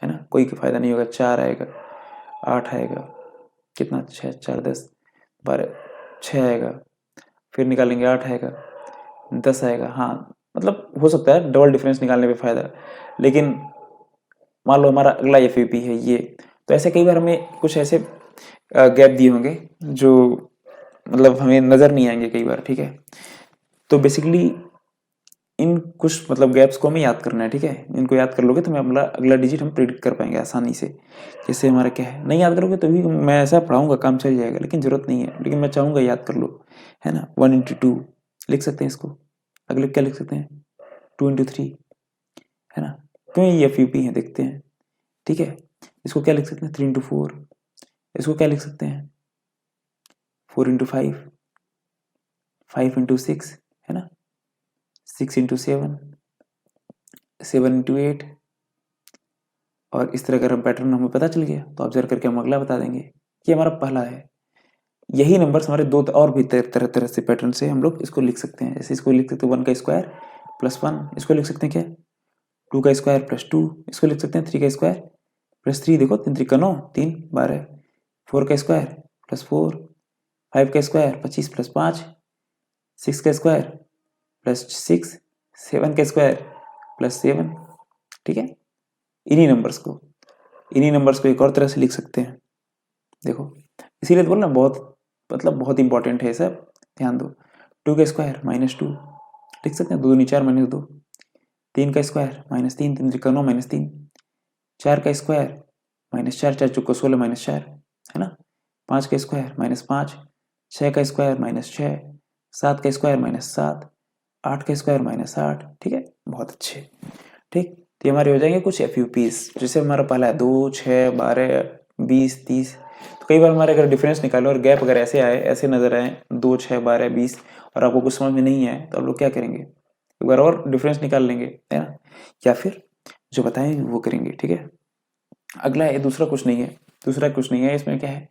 ना, कोई फायदा नहीं होगा। 4 आएगा, 8 आएगा, कितना 6 4 10 12, 6 आएगा, फिर निकालेंगे 8 आएगा, 10 आएगा, हाँ मतलब हो सकता है डबल डिफरेंस निकालने पे फायदा, लेकिन मान लो हमारा अगला FUP है ये, तो ऐसे कई बार हमें कुछ ऐसे गैप दिए होंगे जो मतलब हमें नजर नहीं आएंगे कई बार, ठीक है। तो बेसिकली इन कुछ मतलब गैप्स को हमें याद करना है, ठीक है। इनको याद कर लोगे तो मैं अगला डिजिट हम प्रिडिक्ट कर पाएंगे आसानी से। जैसे हमारा क्या है, नहीं याद करोगे तो भी मैं ऐसा पढ़ाऊंगा काम चल जाएगा, लेकिन जरूरत नहीं है, लेकिन मैं चाहूंगा याद कर लो, है ना। 1 × 2 लिख सकते हैं इसको, अगले क्या लिख सकते हैं 2 × 3, है ना। क्यों ये FUP है देखते हैं, ठीक है। इसको क्या लिख सकते हैं 3 × 4, इसको क्या लिख सकते हैं 4 × 5, 5 × 6, है ना, 6 × 7, 7 × 8, और इस तरह का पैटर्न हमें पता चल गया तो ऑब्जर्व करके हम अगला बता देंगे। ये हमारा पहला है। यही नंबर्स हमारे दो और भी तरह तरह से पैटर्न से हम लोग इसको लिख सकते हैं। जैसे इसको लिख सकते हैं 1 का स्क्वायर प्लस 1, इसको लिख सकते हैं क्या 2 का स्क्वायर प्लस 2, इसको लिख सकते हैं 3 का स्क्वायर प्लस 3, देखो 3 3 9 3 12, 4 का स्क्वायर प्लस 4, 5 का स्क्वायर 25 प्लस 5, 6 का स्क्वायर प्लस 6, 7 का स्क्वायर प्लस 7, ठीक है। इन्हीं नंबर्स को एक और तरह से लिख सकते हैं, देखो इसीलिए तो बोल ना बहुत मतलब बहुत इंपॉर्टेंट है सब, ध्यान दो। 2 का स्क्वायर माइनस 2 लिख सकते हैं, 2 दूनी 4 माइनस 2, 3 का स्क्वायर माइनस 3, 3 3 9 माइनस 3, 4 का स्क्वायर माइनस 4, 4 चौको 16 माइनस 4, है ना। 5 का स्क्वायर माइनस 5, 6 का स्क्वायर माइनस 6, 7 का स्क्वायर माइनस 7, 8 का स्क्वायर माइनस 8, ठीक है, बहुत अच्छे। ठीक, तो ये हमारे हो जाएंगे कुछ FUPs। जैसे हमारा पहला है 2 6 12 20 30, तो कई बार हमारे अगर डिफरेंस निकालो और गैप अगर ऐसे आए, ऐसे नजर आए 2 6 12 20, और आपको कुछ समझ में नहीं आए तो आप लोग क्या करेंगे, एक बार और डिफरेंस निकाल लेंगे, है ना, या फिर जो बताएं वो करेंगे, ठीक है। अगला है दूसरा कुछ नहीं है, इसमें क्या है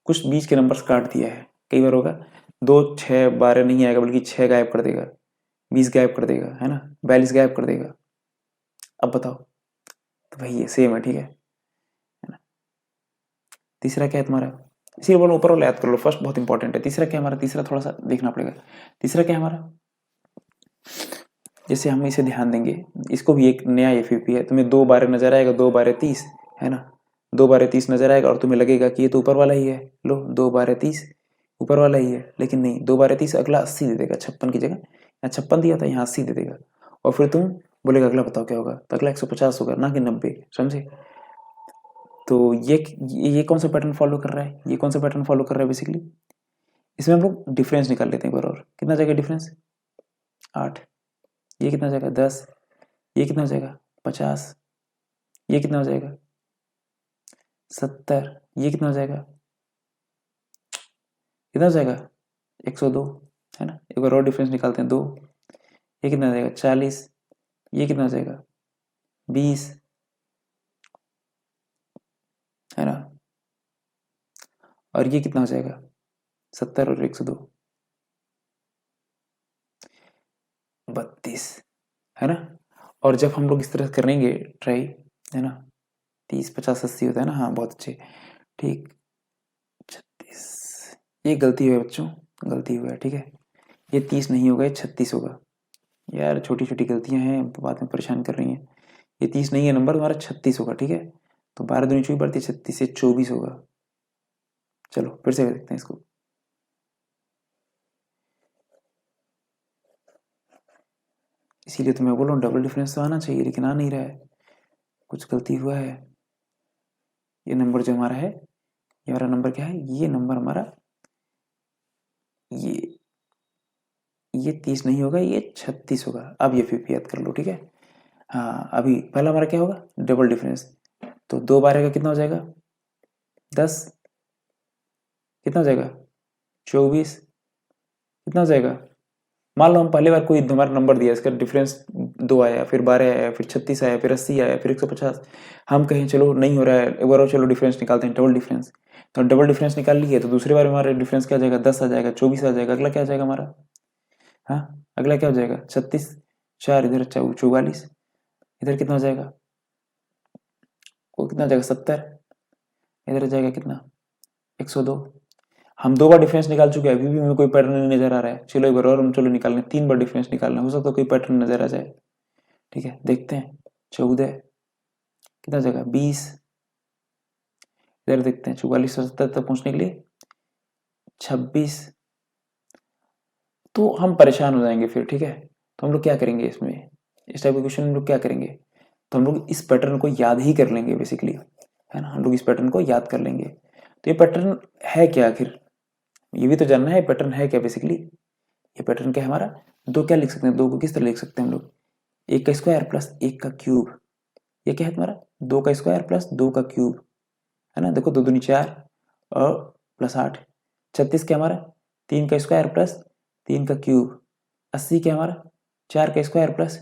कुछ बीच के नंबर्स काट दिया है। कई बार होगा 2 6 12 नहीं आएगा, बल्कि 6 गायब कर देगा, 20 गायब कर देगा, है ना, 42 गायब कर देगा। अब बताओ, तो भाई ये सेम है, ठीक है ना। तीसरा क्या है तुम्हारा, इसी बोलो ऊपर वाला याद कर लो, फर्स्ट बहुत इंपॉर्टेंट है। तीसरा क्या है हमारा, तीसरा थोड़ा सा देखना पड़ेगा। तीसरा क्या है हमारा, जैसे हम इसे ध्यान देंगे, इसको भी एक नया FUP है, तुम्हें 2 12 नजर आएगा, 2 12 30, है ना, 2 बारह 30 नजर आएगा और तुम्हें लगेगा कि ये तो ऊपर वाला ही है, लो 2 बारह 30 ऊपर वाला ही है, लेकिन नहीं, 2 बारह 30 अगला 80 दे देगा, 56 की जगह यहाँ 56 दिया था, यहाँ 80 दे देगा। और फिर तुम बोलेगा अगला बताओ क्या होगा, तो अगला 150 होगा, ना कि 90, समझे। तो ये कौन सा पैटर्न फॉलो कर रहा है, ये कौन सा पैटर्न फॉलो कर रहा है बेसिकली। इसमें हम लोग डिफरेंस निकाल लेते हैं एक बार और, कितना जाएगा डिफरेंस 8, ये कितना जाएगा 10, ये कितना हो जाएगा 50, ये कितना हो जाएगा 70, ये कितना हो जाएगा, कितना हो जाएगा 102, है ना। एक बार और डिफरेंस निकालते हैं 2, ये कितना हो जाएगा 40, ये कितना हो जाएगा 20, है ना। और ये कितना हो जाएगा 70 और 102 32, है ना। और जब हम लोग इस तरह करेंगे ट्राई, है ना, 30 50 80 होता है ना, हाँ बहुत अच्छे, ठीक 36, ये गलती हुई बच्चों, गलती हुआ है, ठीक है, ये 30 नहीं होगा, ये 36 होगा। यार छोटी छोटी गलतियां हैं, बाद में परेशान कर रही हैं। ये 30 नहीं है नंबर, तुम्हारा 36 होगा, ठीक है। तो 12 दूनी 24 बढ़ती 36 से 24 होगा। चलो फिर से देखते हैं इसको, इसीलिए तो मैं बोल रहा हूँ डबल डिफरेंस तो आना चाहिए, लेकिन आ नहीं रहा है, कुछ गलती हुआ है। ये नंबर जो हमारा है, ये हमारा नंबर क्या है, ये नंबर हमारा ये 30 नहीं होगा, ये 36 होगा। अब ये फिर याद कर लो, ठीक है। हाँ अभी पहला हमारा क्या होगा, डबल डिफरेंस, तो 2 बारह का कितना हो जाएगा 10, कितना हो जाएगा 24, कितना हो जाएगा। मान लो हम पहली बार कोई हमारा नंबर दिया, इसका डिफरेंस 2 आया, फिर 12 आया, फिर 36 आया, फिर 80 आया, फिर 150, हम कहें चलो नहीं हो रहा है, एक बार और चलो डिफरेंस निकालते हैं, डबल डिफरेंस। तो डबल डिफरेंस निकाल लिए, तो दूसरी बार हमारा डिफरेंस क्या आ जाएगा 10 आ जाएगा, 24 आ जाएगा, अगला क्या आ जाएगा हमारा, हाँ अगला क्या हो जाएगा 36, 4 इधर 44, इधर कितना हो जाएगा, वो कितना हो जाएगा 70, इधर जाएगा कितना 102। हम 2 बार डिफरेंस निकाल चुके हैं, अभी भी हमें कोई पैटर्न नहीं नजर आ रहा है। चलो एक बार और हम चलो निकाल लें, 3 बार डिफरेंस निकालना, हो सकता है कोई पैटर्न नजर आ जाए, ठीक है देखते हैं। 14, कितना जगह 20, इधर देखते हैं 44 से 70 तक पहुंचने के लिए 26, तो हम परेशान हो जाएंगे फिर, ठीक है। तो हम लोग क्या करेंगे इसमें, इस टाइप के क्वेश्चन हम लोग क्या करेंगे, तो हम लोग इस पैटर्न को याद ही कर लेंगे बेसिकली, है ना। हम लोग इस पैटर्न को याद कर लेंगे। तो ये पैटर्न है क्या आखिर, ये भी तो जानना है पैटर्न है क्या बेसिकली। ये पैटर्न क्या है हमारा, 2 क्या लिख सकते हैं, 2 को किस तरह लिख सकते हैं हम लोग, 1 का स्क्वायर प्लस 1 का क्यूब। ये क्या है तुम्हारा 2 का स्क्वायर प्लस 2 का क्यूब, है ना। देखो 2 दूनी 4 और प्लस 8, 36 क्या हमारा 3 का स्क्वायर प्लस 3 का क्यूब, 80 क्या हमारा 4 का स्क्वायर प्लस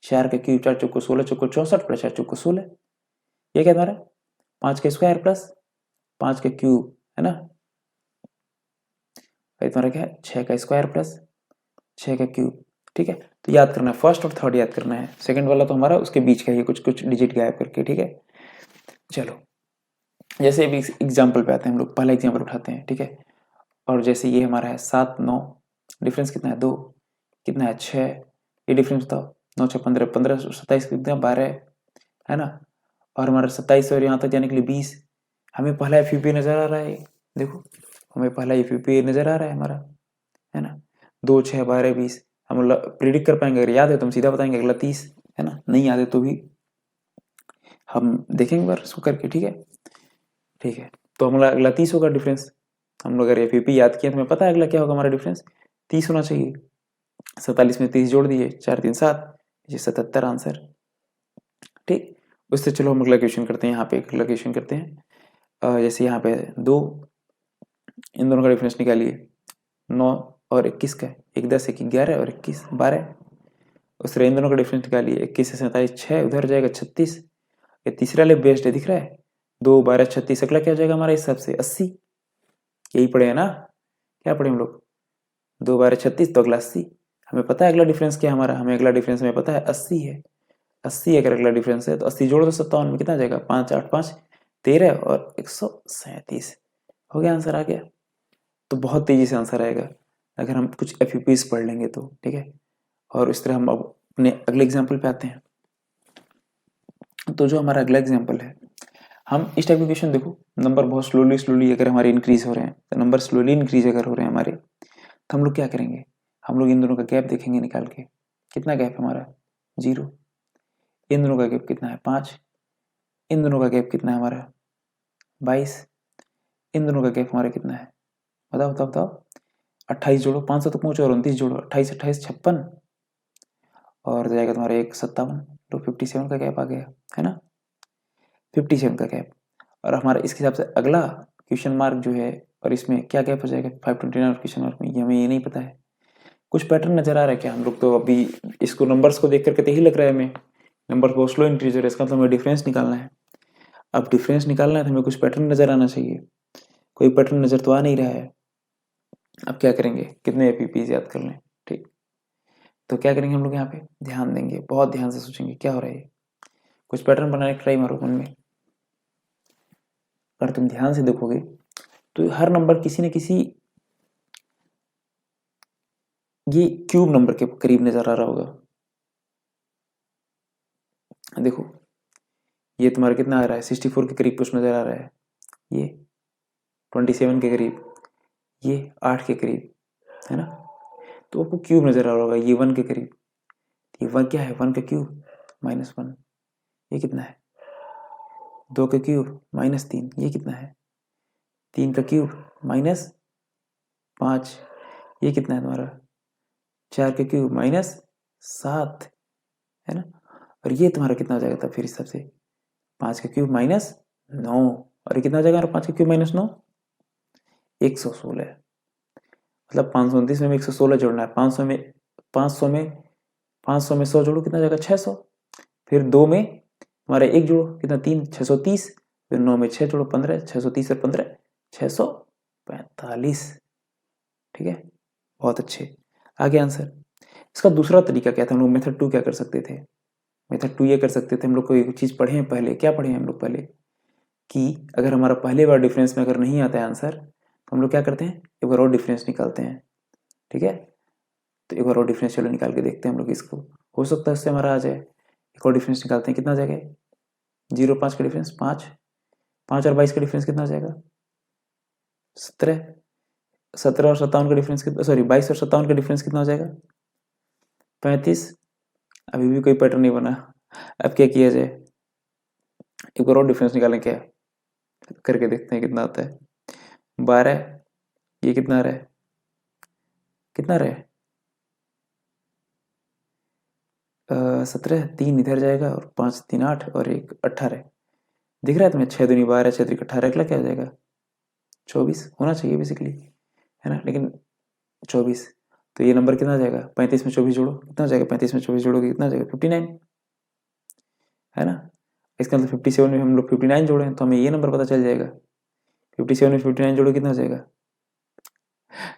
4 का क्यूब, 4 चौको 16, चौको 64 प्लस 4 चौको 16। ये क्या हमारा 5 का स्क्वायर प्लस 5 का क्यूब, है ना। तुम्हारा क्या है 6 का स्क्वायर प्लस 6 का क्यूब, ठीक है। तो याद करना है, फर्स्ट और थर्ड याद करना है, सेकंड वाला तो हमारा उसके बीच का ही कुछ कुछ डिजिट गायब करके, ठीक है। चलो जैसे अभी एग्जाम्पल पे आते हैं हम लोग, पहला एग्जाम्पल उठाते हैं, ठीक है। और जैसे ये हमारा है 7 9, डिफरेंस कितना है 2, कितना है 6, ये डिफरेंस बताओ 9 6 15, 15 27 कितना 12, है ना। और हमारा 27 और यहाँ तक जाने के लिए 20, हमें पहला एफ नजर आ रहा है, देखो हमें पहला एफ नजर आ रहा है हमारा, है ना। 2 6 12 20 हम प्रिडिक्ट कर पाएंगे, अगर याद है तो हम सीधा बताएंगे अगला 30, है ना। नहीं याद है तो भी हम देखेंगे बार इसको करके, ठीक है। ठीक है, तो हमारा अगला 30 होगा डिफरेंस। हम लोग अगर एफ याद किए तो हमें पता है अगला क्या होगा हमारा डिफरेंस 30 होना चाहिए। 47 में 30 जोड़ दिए, 4 3 7, ये 77 आंसर, ठीक। उससे चलो हम अगला क्वेश्चन करते हैं, यहाँ पे अगला क्वेश्चन करते हैं। जैसे यहाँ पे 2, इन दोनों का डिफरेंस निकालिए, 9 और 21 का, 1 10 1 11 और 21 12। उस तरह इन दोनों का डिफरेंस निकालिए, 21 से 47 6, उधर जाएगा 36। ये तीसरा ले बेस्ड है, दिख रहा है 2 12 36, अगला क्या हो जाएगा हमारे हिसाब से 80। यही पढ़े है ना, क्या पढ़े हम लोग 2 12 36, तो अगला 80। हमें पता है अगला डिफरेंस क्या है हमारा, हमें अगला डिफरेंस हमें पता है 80 है। 80 अगर अगला डिफरेंस है तो 80 जोड़ दो 57 में, कितना आ जाएगा 5 8 5 13 और 137, हो गया आंसर आ गया। तो बहुत तेजी से आंसर आएगा अगर हम कुछ एफ पढ़ लेंगे तो, ठीक है। और इस तरह हम अब अपने अगले एग्जाम्पल पे आते हैं। तो जो हमारा अगला एग्जाम्पल है हम इस टाइप के क्वेश्चन देखो, नंबर बहुत स्लोली अगर हमारे इंक्रीज हो रहे हैं, तो नंबर स्लोली इंक्रीज अगर हो रहे हैं हमारे, तो हम लोग क्या करेंगे, हम लोग इन दोनों का गैप देखेंगे निकाल के, कितना गैप है हमारा 0, इन दोनों का गैप कितना है 5, इन दोनों का गैप कितना है हमारा 22, इन दोनों का गैप हमारा कितना है, बताओ बताओ बताओ, 28 जोड़ो 500 तक पहुँचो और 29 जोड़ो, 28 28 56 और जाएगा तुम्हारा 157, तो 57 का गैप आ गया है ना, 57 का गैप। और हमारा इसके हिसाब से अगला क्वेश्चन मार्क जो है, और इसमें क्या गैप हो जाएगा 529 और क्वेश्चन मार्क में, ये हमें ये नहीं पता है। कुछ पैटर्न नजर आ रहा है क्या, हम लोग तो अभी इसको नंबर्स को देख करके तो यही लग रहा है हमें, नंबर बहुत स्लो इंक्रीज हो रहा है, इसका मतलब हमें डिफरेंस निकालना है। अब डिफरेंस निकालना है तो हमें कुछ पैटर्न नजर आना चाहिए, कोई पैटर्न नजर तो आ नहीं रहा है। अब क्या करेंगे, कितने एपीपीज याद कर लें, ठीक। तो क्या करेंगे हम लोग, यहाँ पे ध्यान देंगे, बहुत ध्यान से सोचेंगे क्या हो रहा है, कुछ पैटर्न बनाने की ट्राई मारो मन में। अगर तुम ध्यान से देखोगे तो हर नंबर किसी न किसी ये क्यूब नंबर के करीब नजर आ रहा होगा। देखो ये तुम्हारा कितना आ रहा है 64 के करीब कुछ नजर आ रहा है, ये 27 के करीब, ये 8 के करीब, है ना। तो आपको क्यूब नजर आ रहा होगा, ये 1 के करीब, ये 1 क्या है 1 का क्यूब -1, ये कितना है 2 का क्यूब -3, ये कितना है 3 का क्यूब -5, ये कितना है तुम्हारा 4 का क्यूब -7, है ना। और ये तुम्हारा कितना हो जाएगा तब फिर हिसाब से 5 का क्यूब -9, और ये कितना हो जाएगा 5 का क्यूब -9 116, मतलब 529 में 116 जोड़ना है, 500 में 100 जोड़ो कितना जाएगा 600, फिर 2 में हमारा 1 जोड़ो कितना 3 630, फिर 9 में 6 जोड़ो 15, 630 और 15 645, ठीक है, बहुत अच्छे। आगे आंसर, इसका दूसरा तरीका क्या था, हम लोग मेथड 2 क्या कर सकते थे, मेथड 2 ये कर सकते थे, हम लोग को एक चीज़ पढ़े हैं पहले, क्या पढ़े हैं हम लोग पहले, कि अगर हमारा पहले बार डिफरेंस में अगर नहीं आता है आंसर, तो हम लोग क्या करते हैं एक बार और डिफरेंस निकालते हैं, ठीक है। तो एक बार और डिफरेंस चलो निकाल के देखते हैं हम लोग इसको, हो सकता है उससे हमारा आ जाए। एक और डिफरेंस निकालते हैं, कितना आ जाएगा 0 5 का डिफरेंस 5, 5 और 22 का डिफरेंस कितना आ जाएगा 17, 17 और 57 का डिफरेंस कितना, सॉरी 22 और 57 का डिफरेंस कितना हो जाएगा 35। अभी भी कोई पैटर्न नहीं बना, अब क्या किया जाए, एक बार और डिफरेंस निकालें क्या, करके देखते हैं कितना आता है 12, ये कितना आ रहा है, कितना आ रहा है 17, 3 इधर जाएगा और 5 3 8 और 1 18, दिख रहा है तुम्हें 6 दूनी 12 6 3 18, अगला क्या हो जाएगा 24 होना चाहिए बेसिकली, है ना, लेकिन 24, तो ये नंबर कितना आ जाएगा 35 में 24 जोड़ो कितना हो जाएगा, 35 में 24 जोड़ोगे कितना आ जाएगा 59, है ना। इसका मतलब 57 में हम लोग 59 जोड़े हैं, तो हमें ये नंबर पता चल जाएगा, 57 में 59 जोड़ो कितना हो जाएगा,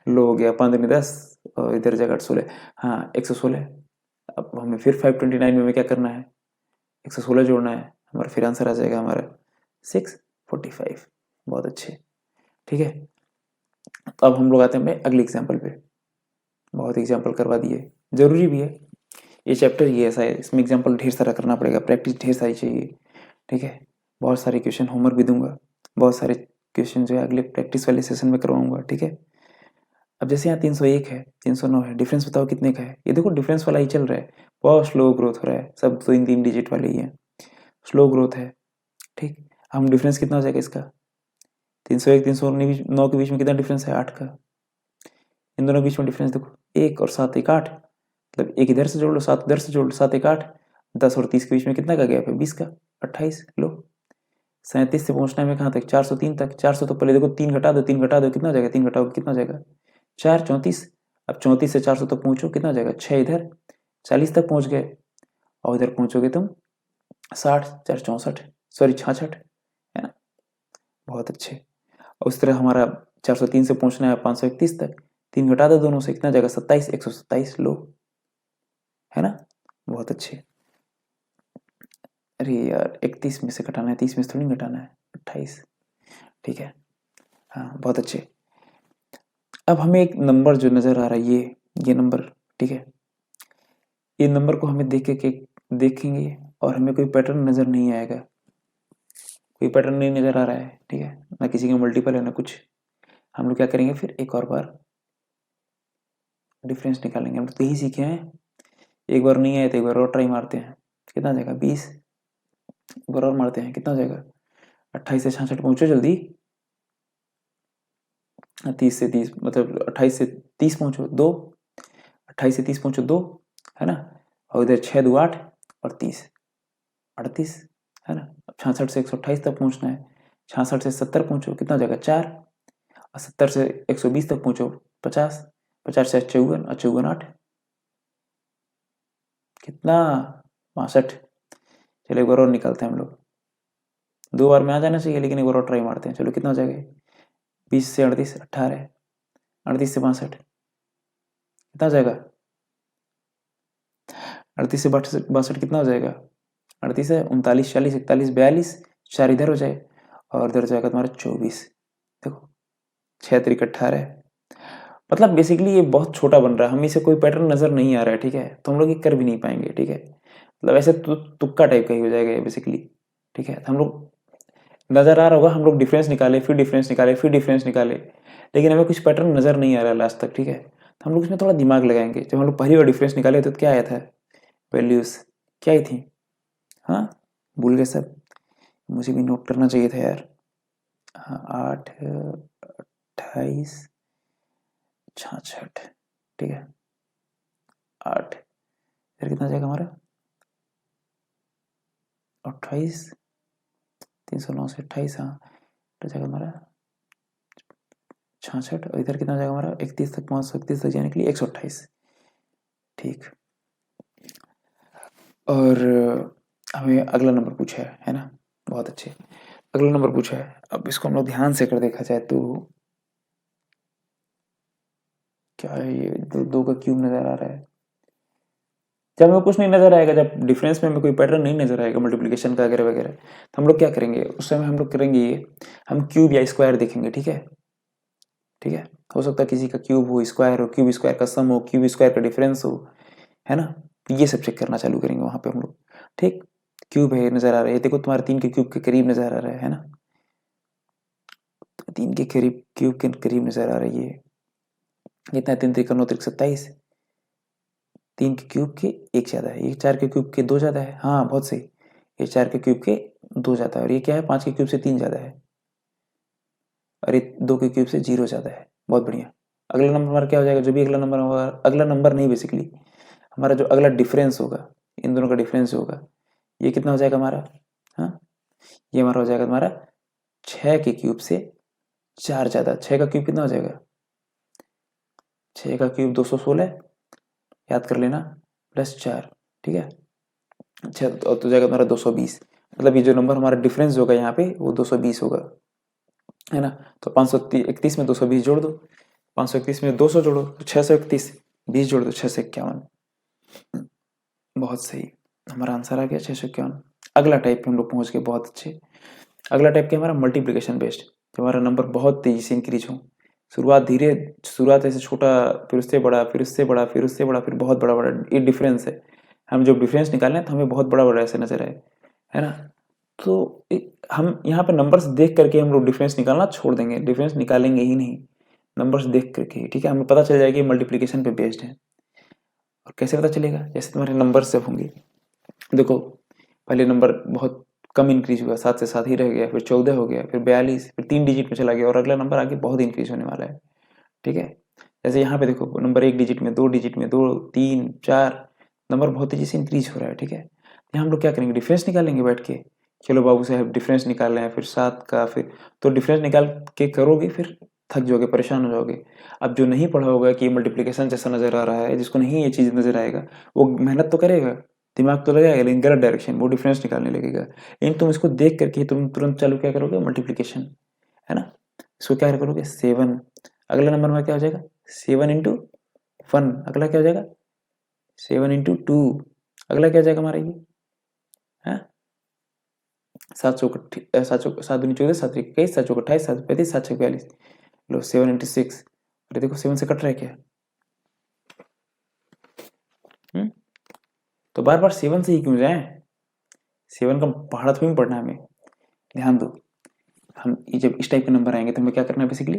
लो हो गया 5 में 10 और इधर जाएगा 816, हाँ 116। अब हमें फिर 529 में हमें क्या करना है 116 जोड़ना है, हमारा फिर आंसर आ जाएगा हमारा 645, बहुत अच्छे, ठीक है। तो अब हम लोग आते हैं अपने अगले एग्जाम्पल पे, बहुत एग्जाम्पल करवा दिए, जरूरी भी है ये चैप्टर ही ऐसा है, इसमें एग्जाम्पल ढेर सारा करना पड़ेगा, प्रैक्टिस ढेर सारी चाहिए, ठीक है। बहुत सारे क्वेश्चन होमवर्क भी दूंगा, बहुत सारे क्वेश्चन जो है अगले प्रैक्टिस वाले सेशन में करवाऊंगा, ठीक है। अब जैसे यहाँ 301 है 309 है, डिफरेंस बताओ कितने का है, ये देखो डिफरेंस वाला ही चल रहा है, बहुत स्लो ग्रोथ हो रहा है, सब तो इन 3 डिजिट वाले ही हैं, स्लो ग्रोथ है, ठीक। हम डिफरेंस कितना हो जाएगा इसका 301 309 के बीच में कितना डिफरेंस है 8 का, इन दोनों के बीच में डिफरेंस देखो 1 और 7 1 8, मतलब 1 इधर से जोड़ लो 7 इधर से जोड़ लो 7 1 8, 10 और 30 के बीच में कितना का गैप है 20 का 28, लो 37 से पहुंचना है कहाँ तक 403 तक, 400 तो पहले देखो 3 घटा दो कितना हो जाएगा, 3 घटाओगे कितना हो जाएगा 4 34, अब 34 से 400 तक पहुंचो कितना हो जाएगा 6 इधर 40 तक पहुंच गए, और इधर पहुंचोगे तुम 60 4 64 सॉरी 66, है ना, बहुत अच्छे। और उस तरह हमारा 403 से पहुंचना है 531 तक, 3 घटा दो दोनों से कितना जाएगा 27 127, लो, है ना, बहुत अच्छे। अरे यार 31 में से घटाना है 30 में से थोड़ी घटाना है 28, ठीक है, हाँ बहुत अच्छे। अब हमें एक नंबर जो नज़र आ रहा है ये नंबर, ठीक है, ये नंबर को हमें देखेंगे और हमें कोई पैटर्न नज़र नहीं आएगा, कोई पैटर्न नहीं नज़र आ रहा है, ठीक है, ना किसी का मल्टीपल है ना कुछ। हम लोग क्या करेंगे फिर एक और बार डिफरेंस निकालेंगे। हम लोग तो यही सीखे हैं, एक बार नहीं आए तो एक बार और ट्राई मारते हैं। कितना जाएगा 20, एक बार और मारते हैं, कितना जाएगा 28 से 66 पहुँचो जल्दी। 30 से 30 मतलब 28 से 30 पहुँचो 2, 28 से 30 पहुँचो 2, है ना, और इधर 6 2 8 और 30 38, है ना। अब 66 से 128 तक पहुँचना है, 66 से 70 पहुँचो, कितना हो जाएगा 4, और 70 से 120 तक पहुँचो 50, 50 से 54 और 54 8, कितना 62। चलो एक बार और निकालते हैं हम लोग, 2 बार में आ जाना चाहिए लेकिन एक बार और ट्राई मारते हैं। चलो कितना हो जाएगा 20 से 38 18, 38 से 62 कितना हो जाएगा, 38 से 62 कितना हो जाएगा, 38 है 39 40 41 42, 4 इधर हो जाए और इधर जाएगा तुम्हारा 24। देखो 6 3 18, मतलब बेसिकली ये बहुत छोटा बन रहा है, हमें इसे कोई पैटर्न नजर नहीं आ रहा है, ठीक है, तो हम लोग ये कर भी नहीं पाएंगे, ठीक है, मतलब ऐसे तुक्का टाइप का ही हो जाएगा ये बेसिकली, ठीक है। तो हम लोग नजर आ रहा होगा, हम लोग डिफरेंस निकाले फिर डिफरेंस निकाले फिर डिफरेंस निकाले, लेकिन हमें कुछ पैटर्न नजर नहीं आ रहा है लास्ट तक, ठीक है। तो हम लोग इसमें थोड़ा दिमाग लगाएंगे। जब हम लोग पहली बार डिफरेंस निकाले तो क्या आया था, वैल्यूज क्या आई थी, हाँ भूल गए सब, मुझे भी नोट करना चाहिए था यार। हाँ 8 28 66, ठीक है 8, फिर कितना जाएगा हमारा 28, 309 से 28, हाँ तो जाएगा हमारा 66, और इधर कितना जाएगा हमारा 31 तक, 531 तक जाने के लिए 128, ठीक। और हमें अगला नंबर पूछा है ना, बहुत अच्छे, अगला नंबर पूछा है। अब इसको हम लोग ध्यान से कर देखा जाए तो क्या है ये, दो का क्यूब नजर आ रहा है। जब हमें कुछ नहीं नजर आएगा, जब डिफरेंस में हमें कोई पैटर्न नहीं नजर आएगा मल्टीप्लिकेशन का वगैरह वगैरह, तो हम लोग क्या करेंगे उस समय, हम लोग करेंगे ये, हम क्यूब या स्क्वायर देखेंगे, ठीक है, ठीक है। हो सकता है किसी का क्यूब हो, स्क्वायर हो, क्यूब स्क्वायर का सम हो, क्यूब स्क्वायर का डिफरेंस हो, है ना, ये सब चेक करना चालू करेंगे वहां पे हम लोग, ठीक। क्यूब है नजर आ रहा है, देखो तुम्हारे 3 के क्यूब के करीब नजर आ रहा है ना, 3 के करीब क्यूब के करीब नजर आ रही है, कितना है 3 3 9 3 27, 3 के क्यूब के एक ज्यादा है, ये 4 के क्यूब के 2 ज्यादा है, हाँ बहुत सही, ये 4 के क्यूब के 2 ज्यादा है, और ये क्या है 5 के क्यूब से 3 ज्यादा है, और ये 2 के क्यूब से 0 ज्यादा है, बहुत बढ़िया। अगला नंबर हमारा क्या हो जाएगा, जो भी अगला नंबर होगा, अगला नंबर नहीं बेसिकली हमारा जो अगला डिफरेंस होगा, इन दोनों का डिफरेंस होगा, ये कितना हो जाएगा हमारा, हाँ ये हमारा हो जाएगा तुम्हारा 6 के क्यूब से 4 ज्यादा, 6 का क्यूब कितना हो जाएगा, 6 का क्यूब 216, याद कर लेना, प्लस 4, ठीक है, अच्छा तो जाएगा तुम्हारा 220, मतलब ये जो नंबर हमारा डिफरेंस होगा यहाँ पे वो 220 होगा, है ना। तो 531 में 220 जोड़ दो, 531 में 200 जोड़ो तो 631, 20 जोड़ दो 651, बहुत सही, हमारा आंसर आ गया 651। अगला टाइप पे हम लोग पहुंच गए, बहुत अच्छे। अगला टाइप क्या हमारा मल्टीप्लिकेशन बेस्ड, जब हमारा नंबर बहुत तेजी से इंक्रीज हो, शुरुआत ऐसे छोटा, फिर उससे बड़ा, फिर उससे बड़ा, फिर उससे बड़ा, फिर बहुत बड़ा बड़ा, ये डिफरेंस है। हम जब डिफरेंस निकालें तो हमें बहुत बड़ा बड़ा ऐसे नजर आए, है ना। तो हम यहाँ पे नंबर्स देख करके हम लोग डिफरेंस निकालना छोड़ देंगे, डिफरेंस निकालेंगे ही नहीं, नंबर्स देख करके, ठीक है, हमें पता चल जाएगा मल्टीप्लिकेशन पे बेस्ड है। और कैसे पता चलेगा, जैसे तुम्हारे नंबर जब होंगे, देखो पहले नंबर बहुत कम इंक्रीज हुआ, 7 से 7 ही रह गया, फिर 14 हो गया, फिर 42, फिर 3 डिजिट में चला गया, और अगला नंबर आगे बहुत इंक्रीज होने वाला है, ठीक है। जैसे यहाँ पे देखो नंबर 1 डिजिट में, 2 डिजिट में, 2 3 4 नंबर बहुत तेजी से इंक्रीज हो रहा है, ठीक है। यहाँ हम लोग क्या करेंगे, डिफरेंस निकालेंगे बैठ के, चलो बाबू साहब डिफरेंस निकाल रहे हैं, फिर 7 का, फिर तो डिफरेंस निकाल के करोगे फिर थक जाओगे, परेशान हो जाओगे। अब जो नहीं पढ़ा होगा कि मल्टीप्लिकेशन जैसा नजर आ रहा है, जिसको नहीं ये चीज नजर आएगा, वो मेहनत तो करेगा, दिमाग तो लगाएगा, लेकिन गलत डायरेक्शन, वो डिफरेंस निकालने लगेगा। लेकिन तुम इसको देख करके तुम तुरंत चालू क्या करोगे, मल्टीप्लीकेशन, है ना। इसको क्या करोगे 7, अगला नंबर में क्या हो जाएगा 7 into 1, अगला क्या हो जाएगा 7 into 2, अगला क्या हो जाएगा हमारा ये, है 7 दूनी 14, 7 21, 7 28, 7 35, 7 42, लो 7 into 6, अरे देखो 7 से कट रहा है क्या, तो बार बार 7 से ही क्यों जाए, 7 का पहाड़ा थोड़ी पढ़ना है हमें, ध्यान दो, हम जब इस टाइप के नंबर आएंगे तो हमें क्या करना है बेसिकली,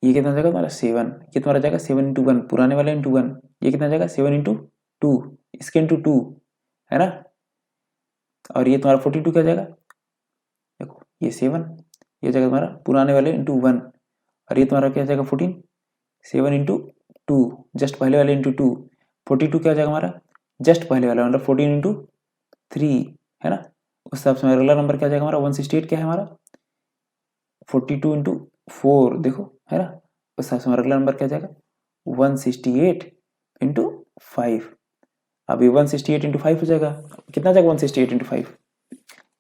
ये कितना जाएगा तुम्हारा 7, ये तुम्हारा जाएगा 7 इंटू 1, पुराने वाले इंटू 1, ये कितना जाएगा 7 इंटू 2, इसके इंटू 2 है ना, और ये तुम्हारा 42 क्या जाएगा, देखो ये 7, ये जाएगा तुम्हारा पुराने वाले इंटू 1, और ये तुम्हारा क्या जाएगा 14, 7 इंटू 2, जस्ट पहले वाले इंटू 2, 42 क्या जाएगा हमारा जस्ट पहले वाला मतलब 14 इंटू 3 है ना। उस हिसाब से अगला नंबर क्या जाएगा हमारा 168 क्या है हमारा 42 इंटू 4 देखो है ना। उस हिसाब से हमारा अगला नंबर क्या जाएगा 168 इंटू 5। अब ये 168 इंटू 5 हो जाएगा, कितना जाएगा 168 इंटू 5,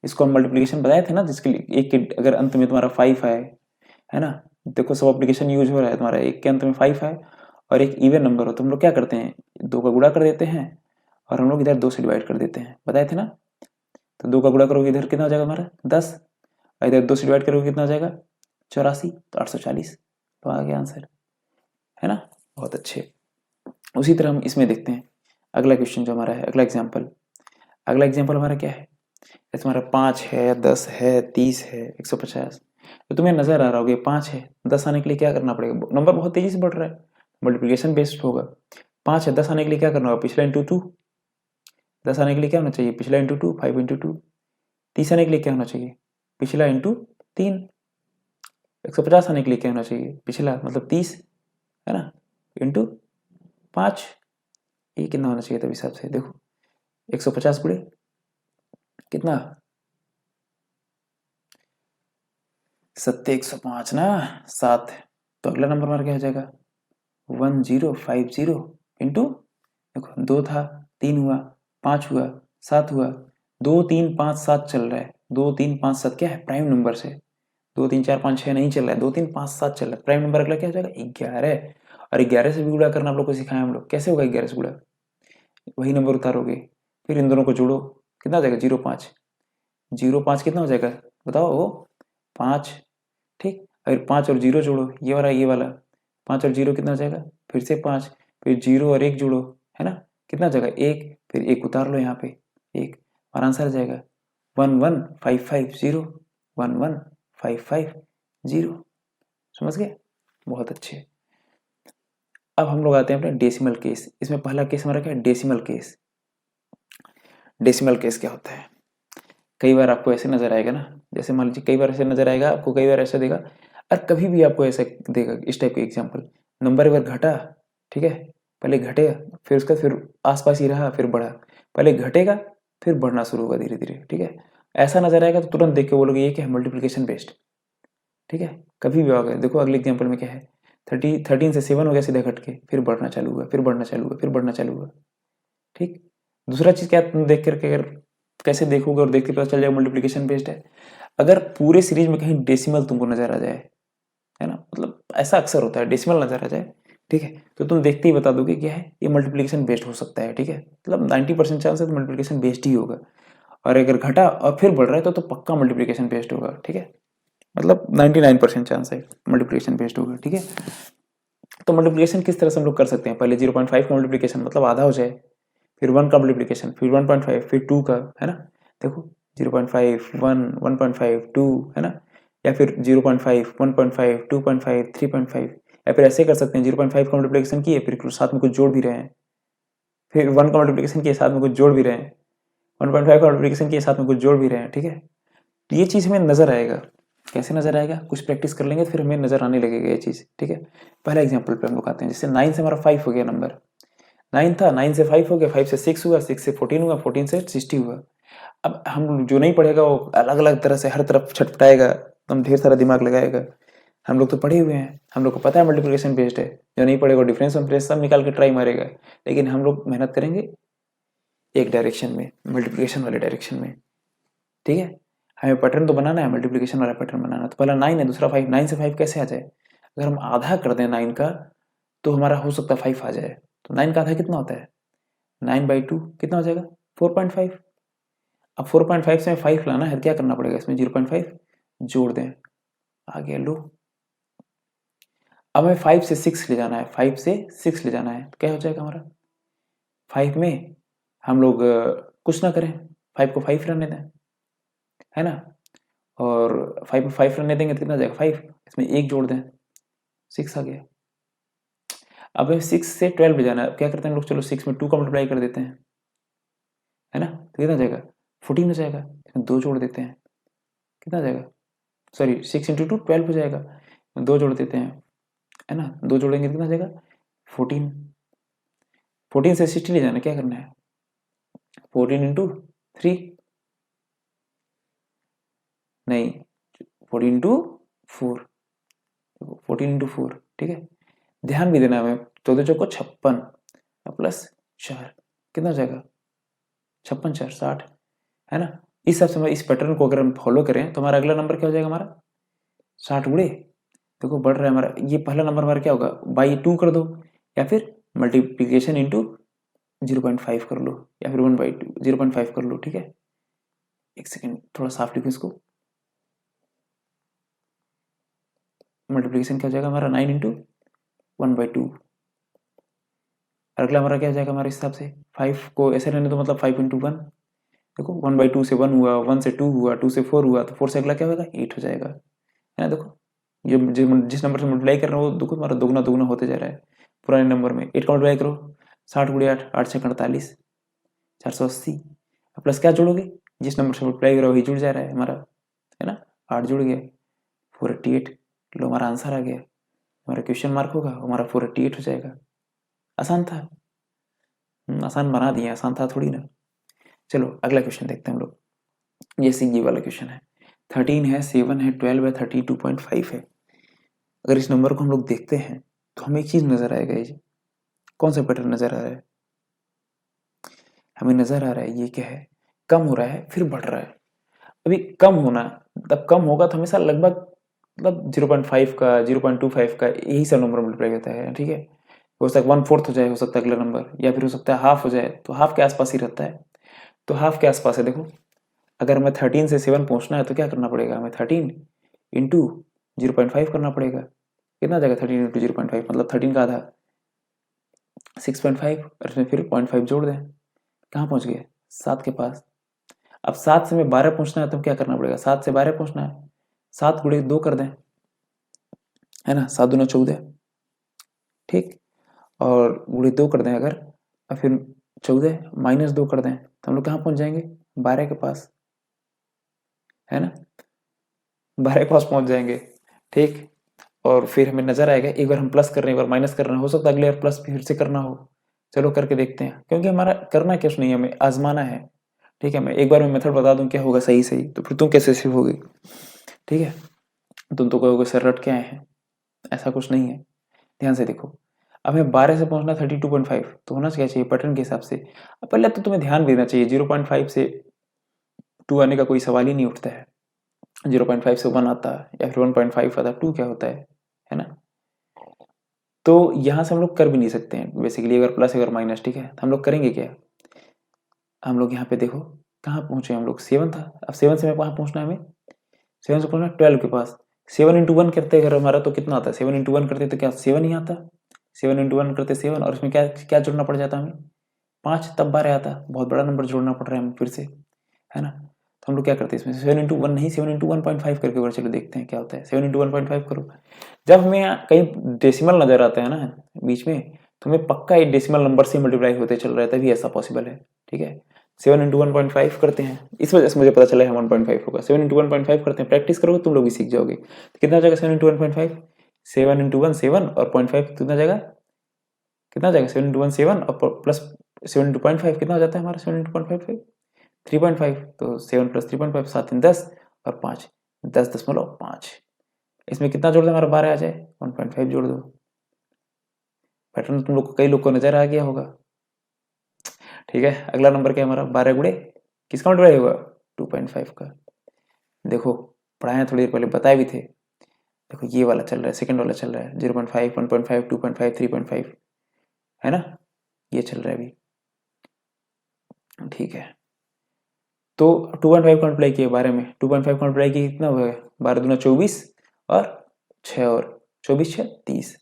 इसको हम मल्टीप्लिकेशन बताए थे ना, जिसके लिए एक के अगर अंत में तुम्हारा 5 है ना, देखो सब एप्लीकेशन यूज हो रहा है तुम्हारा, एक के अंत में 5 है और एक इवन नंबर हो तो हम लोग क्या करते हैं 2 का गुणा कर देते हैं और हम लोग इधर 2 से डिवाइड कर देते हैं, बताए थे ना। तो 2 का गुणा करोगे इधर कितना हो जाएगा हमारा 10, और इधर 2 से डिवाइड करोगे कितना हो जाएगा 84, तो 840, तो आ गया आंसर है ना। बहुत अच्छे। उसी तरह हम इसमें देखते हैं अगला क्वेश्चन जो हमारा है, अगला एग्जाम्पल हमारा क्या है, तुम्हारा 5 है 10 है 30 है 150। तो तुम्हें नजर आ रहा होगा 5 है 10 आने के लिए क्या करना पड़ेगा, नंबर बहुत तेजी से बढ़ रहा है, मल्टीप्लिकेशन बेस्ड होगा। 5 है 10 आने के लिए क्या करना होगा पिछला इंटू 2, 10 आने के लिए क्या होना चाहिए पिछला इंटू 2, 5 इंटू 2। 30 आने के लिए क्या होना चाहिए पिछला इंटू 3। 150 आने के लिए क्या होना चाहिए पिछला मतलब 30 है ना इंटू 5। ये कितना होना चाहिए तब हिसाब से देखो 150 गुणे कितना 7 105 ना 7, तो अगला नंबर हमारा क्या हो जाएगा 1050 इंटू देखो 2 था 3 हुआ 5 हुआ 7 हुआ, 2 3 5 7 चल रहा है, 2 3 5 7 क्या है प्राइम नंबर से, 2 3 4 5 6 नहीं चल रहा है, 2 3 5 7 चल रहा है, प्राइम नंबर अगला क्या हो जाएगा 11। और 11 से भी गुणा करना आप लोग को सिखाया हम लोग, कैसे होगा 11 से गुणा, वही नंबर उतारोगे फिर इन दोनों को जोड़ो कितना हो जाएगा 05, 05 कितना हो जाएगा बताओ वो 5, ठीक। अगर 5 और 0 जोड़ो ये वाला 5 और 0 कितना हो जाएगा फिर से 5, फिर 0 और 1 जोड़ो है ना कितना हो जाएगा 1, फिर 1 उतार लो यहाँ पे 1, और आंसर आ जाएगा 11550, 11550। समझ गए, बहुत अच्छे। अब हम लोग आते हैं अपने डेसिमल केस। इसमें पहला केस हमारा क्या है डेसिमल केस। डेसिमल केस क्या होता है, कई बार आपको ऐसे नजर आएगा ना, जैसे मान लीजिए कई बार ऐसे नजर आएगा आपको, कई बार ऐसा देगा, और कभी भी आपको ऐसा देगा इस टाइप का एग्जाम्पल, नंबर एक बार घटा ठीक है, पहले घटेगा फिर उसका फिर आसपास ही रहा फिर बढ़ा, पहले घटेगा फिर बढ़ना शुरू होगा धीरे धीरे, ठीक है। ऐसा नजर आएगा तो तुरंत देख के बोलोगे ये क्या है मल्टीप्लिकेशन बेस्ड, ठीक है। कभी भी होगा, देखो अगले एग्जाम्पल में क्या है 13 से 7 हो गया सीधा घट के, फिर बढ़ना चालू हुआ फिर बढ़ना चालू हुआ फिर बढ़ना चालू हुआ, ठीक। दूसरा चीज क्या तुम देख करके अगर कैसे देखोगे और देख के पता चल जाएगा मल्टीप्लिकेशन बेस्ड है, अगर पूरे सीरीज में कहीं डेसिमल तुमको नजर आ जाए है ना, मतलब ऐसा अक्सर होता है डेसिमल नजर आ जाए, ठीक है, तो तुम देखते ही बता दोगे क्या है ये मल्टीप्लिकेशन बेस्ड हो सकता है, ठीक है, मतलब 90% चांस है तो मल्टीप्लिकेशन बेस्ड ही होगा। और अगर घटा और फिर बढ़ रहा है तो पक्का मल्टीप्लिकेशन बेस्ड होगा, ठीक है, मतलब 99% चांस है मल्टीप्लिकेशन बेस्ड होगा, ठीक है। तो मल्टीप्लिकेशन किस तरह से हम लोग कर सकते हैं, पहले 0.5 का मल्टीप्लिकेशन मतलब आधा हो जाए, फिर 1 का मल्टीप्लिकेशन, फिर 1.5, फिर 2 का है ना, देखो 0.5 1 1.5 2 है ना, या फिर 0.5 1.5 2.5 3.5, या फिर ऐसे कर सकते हैं 0.5 का मल्टीप्लिकेशन किए फिर साथ में कुछ जोड़ भी रहे हैं, फिर 1 का मल्टीप्लिकेशन किए साथ में कुछ जोड़ भी रहे हैं, 1.5 का मल्टीप्लिकेशन किए साथ में कुछ जोड़ भी रहे हैं, ठीक है। तो ये चीज़ हमें नजर आएगा, कैसे नजर आएगा, कुछ प्रैक्टिस कर लेंगे फिर हमें नजर आने लगेगा ये चीज़, ठीक है। पहला एग्जाम्पल पे हम लोग आते हैं, जैसे 9 से हमारा 5 हो गया नंबर, 9 था 9 से 5 हो गया, 5 से 6 हुआ, 6 से 14 हुआ, 14 से 60 हुआ। अब हम जो नहीं पढ़ेगा वो अलग अलग तरह से हर तरफ छटपटाएगा, हम ढेर सारा दिमाग लगाएगा। हम लोग तो पढ़े हुए हैं, हम लोग को पता है मल्टीप्लिकेशन बेस्ड है, जो नहीं पढ़ेगा डिफरेंस वफरेंस सब निकाल के ट्राई मारेगा, लेकिन हम लोग मेहनत करेंगे एक डायरेक्शन में, मल्टीप्लिकेशन वाले डायरेक्शन में, ठीक है। हमें पैटर्न तो बनाना है, मल्टीप्लिकेशन वाला पैटर्न बनाना, तो पहला 9 है दूसरा 5, 9 से 5 कैसे आ जाए, अगर हम आधा कर दें 9 का तो हमारा हो सकता है 5 आ जाए, तो 9 का आधा कितना होता है 9/2 कितना हो जाएगा 4.5। अब 4.5 से 5 लाना है क्या करना पड़ेगा, इसमें 0.5 जोड़ दें, आ गया लो। अब हमें 5 से 6 ले जाना है, 5 से 6 ले जाना है, तो क्या हो जाएगा हमारा 5 में हम लोग कुछ ना करें, 5 को 5 रहने दें, है ना, और 5 5 रहने देंगे तो कितना आ जाएगा 5, इसमें 1 जोड़ दें 6 आ गया। अब 6 से 12 पे जाना है, क्या करते हैं हम लोग, चलो 6 में 2 का मल्टीप्लाई कर देते हैं, है ना, तो कितना आ जाएगा 14 हो जाएगा। इसमें 2 जोड़ देते हैं, कितना आ जाएगा, सॉरी 6 इंटू 2 12 हो जाएगा, 2 जोड़ देते हैं, है ना, 2 जोड़ेंगे तो कितना आ जाएगा 14। 14 से 60 ले जाना, क्या करना है 14 इंटू 3, नहीं 14 इंटू 4, 14 इंटू 4, ठीक है। ध्यान भी देना हमें, 14 चौको 56 प्लस 4 कितना हो जाएगा 56 4 60, है ना। इस हिसाब से इस पैटर्न को अगर हम फॉलो करें तो हमारा अगला नंबर क्या हो जाएगा, हमारा 60 गुणे, देखो बढ़ रहा है हमारा, ये पहला नंबर हमारा क्या होगा बाई 2 कर दो, या फिर मल्टीप्लीकेशन इंटू 0.5 कर लो, या फिर 1/2 0.5 कर लो, ठीक है। एक सेकेंड थोड़ा साफ लिखो इसको, मल्टीप्लीकेशन क्या हो जाएगा हमारा 9 इंटू 1/2, अगला हमारा क्या हो जाएगा हमारे हिसाब से 5 को ऐसे रहने दो, मतलब 5 इंटू 1, देखो 1/2 से 1 हुआ, 1 से 2 हुआ, 2 से 4 हुआ, तो 4 से अगला क्या होगा 8 हो जाएगा, है ना। देखो ये जिस नंबर से मल्टीप्लाई कर रहे हो देखो हमारा दोगुना दोगुना होते जा रहा है, पुराने नंबर में 8 का मल्टीप्लाई करो, 60 गुणे 8, 8 से 48, 480, प्लस क्या जोड़ोगे, जिस नंबर से मल्टीप्लाई करो वही जुड़ जा रहा है हमारा, है ना, 8 जुड़ गया 488, लो हमारा आंसर आ गया, हमारा क्वेश्चन मार्क होगा, हमारा 488 हो जाएगा। आसान था, आसान बना दिया, आसान था थोड़ी ना। चलो अगला क्वेश्चन देखते हैं हम लोग, जैसे ये वाला क्वेश्चन है, 13 है, 7 है, 12 है, 32.5 है। अगर इस नंबर को हम लोग देखते हैं तो हमें एक चीज नजर आएगा, ये कौन सा पैटर्न नजर आ रहा है, हमें नजर आ रहा है ये क्या है, कम हो रहा है फिर बढ़ रहा है। अभी कम होना, तब कम होगा तो हमेशा लगभग मतलब 0.5 का 0.25 का यही सब नंबर मल्टीप्लाई होता है, ठीक है। हो सकता है 1/4 हो जाए, हो सकता है अगला नंबर, या फिर हो सकता है हाफ हो जाए, तो हाफ के आसपास ही रहता है, तो हाफ के आसपास है। देखो अगर हमें 13 से 7 पहुंचना है तो क्या करना पड़ेगा, हमें 13 इंटू 0.5 करना पड़ेगा, कितना आ जाएगा 13 इंटू 0.5, मतलब 13 का आधा 6.5, और इसमें फिर 0.5 जोड़ दें, कहाँ पहुंच गए 7 के पास। अब 7 से हमें 12 पहुंचना है, तब क्या करना पड़ेगा, 7 से 12 पहुंचना है, 7 गुणे 2 कर दें, है ना, 7 दूना 14, ठीक, और गुणे 2 कर दें अगर, और फिर 14 माइनस 2 कर दें, तो हम लोग कहाँ पहुंच जाएंगे 12 के पास, है ना, 12 के पास पहुंच जाएंगे, ठीक। और फिर हमें नजर आएगा, एक बार हम प्लस कर रहे हैं, एक बार माइनस कर रहे हैं, हो सकता है अगले बार प्लस फिर से करना हो, चलो करके देखते हैं, क्योंकि हमारा करना कुछ नहीं है, हमें आजमाना है, ठीक है। मैं एक बार में मेथड बता दूं क्या होगा सही सही, तो फिर तुम कैसे सीखोगे, ठीक है। तुम तो कहोगे सर रट के आए हैं, ऐसा कुछ नहीं है, ध्यान से देखो। अब हमें 12 से पहुंचना 32.5, तो होना क्या चाहिए पैटर्न के हिसाब से। अब पहले तो तुम्हें ध्यान देना चाहिए, 0.5 से 2 आने का कोई सवाल ही नहीं उठता है, 0.5 से 1 आता है, या फिर 1.5 आता है, 2 क्या होता है ना। तो यहाँ से हम लोग कर भी नहीं सकते हैं बेसिकली, अगर प्लस अगर माइनस, ठीक है, तो हम लोग करेंगे क्या, हम लोग यहाँ पे देखो कहाँ पहुंचे हम लोग, 7 था, अब 7 से हमें कहाँ पहुंचना है, हमें 7 से पहुंचना 12 के पास। 7 इंटू 1 करते अगर हमारा तो कितना आता है, 7 इंटू 1 करते तो क्या 7 ही आता, 7 इंटू 1 करते 7, और इसमें क्या क्या जोड़ना पड़ जाता हमें 5, तब 12 आता, बहुत बड़ा नंबर जोड़ना पड़ रहा है हमें फिर से, है ना। तो हम लोग क्या करते हैं इसमें 7 इंटू 1 नहीं, 7 इंटू 1.5 करके ऊपर चलो देखते हैं क्या होता है, 7 इंटू 1.5 करो। जब हमें कहीं डेसिमल नजर आता है ना बीच में, तो हमें पक्का एक डेसिमल नंबर से मल्टीप्लाई होते चल रहा है, तभी ऐसा पॉसिबल है, ठीक है। 7 इंटू 1.5 करते हैं, इस वजह से मुझे पता चला है 1.5 होगा, 7 इंटू 1.5 करते हैं, प्रैक्टिस करोगे तुम लोग भी सीख जाओगे। तो कितना हो जाएगा 7 इंटू 1.5, 7 इंटू 1 7, और 0.5 कितना जाएगा, कितना जाएगा 7 इंटू 1 7, और प्लस 7 इंटू 0.5 कितना हो जाता है हमारा 7 इंटू 0.5 3.5, तो 7 प्लस 3.5 7 इन 10, और 5 10.5, इसमें कितना जोड़ दो हमारा 12 आ जाए, 1.5 जोड़ दो। पैटर्न तुम लोग को कई लोग को नजर आ गया होगा, ठीक है। अगला नंबर क्या है हमारा 12 गुणे किसका मल्टीप्लाई होगा 2.5 का। देखो पढ़ाए थोड़ी देर पहले बताए भी थे, देखो ये वाला चल रहा है, सेकंड वाला चल रहा है 0.5 1.5 2.5 3.5, है ना, ये चल रहा है अभी, ठीक है। तो 2.5 का मल्टीप्लाई किया 12 में, 2.5 का मल्टीप्लाई किया कितना हुआ, 12 दूना 24, और 6 और 24 6 30,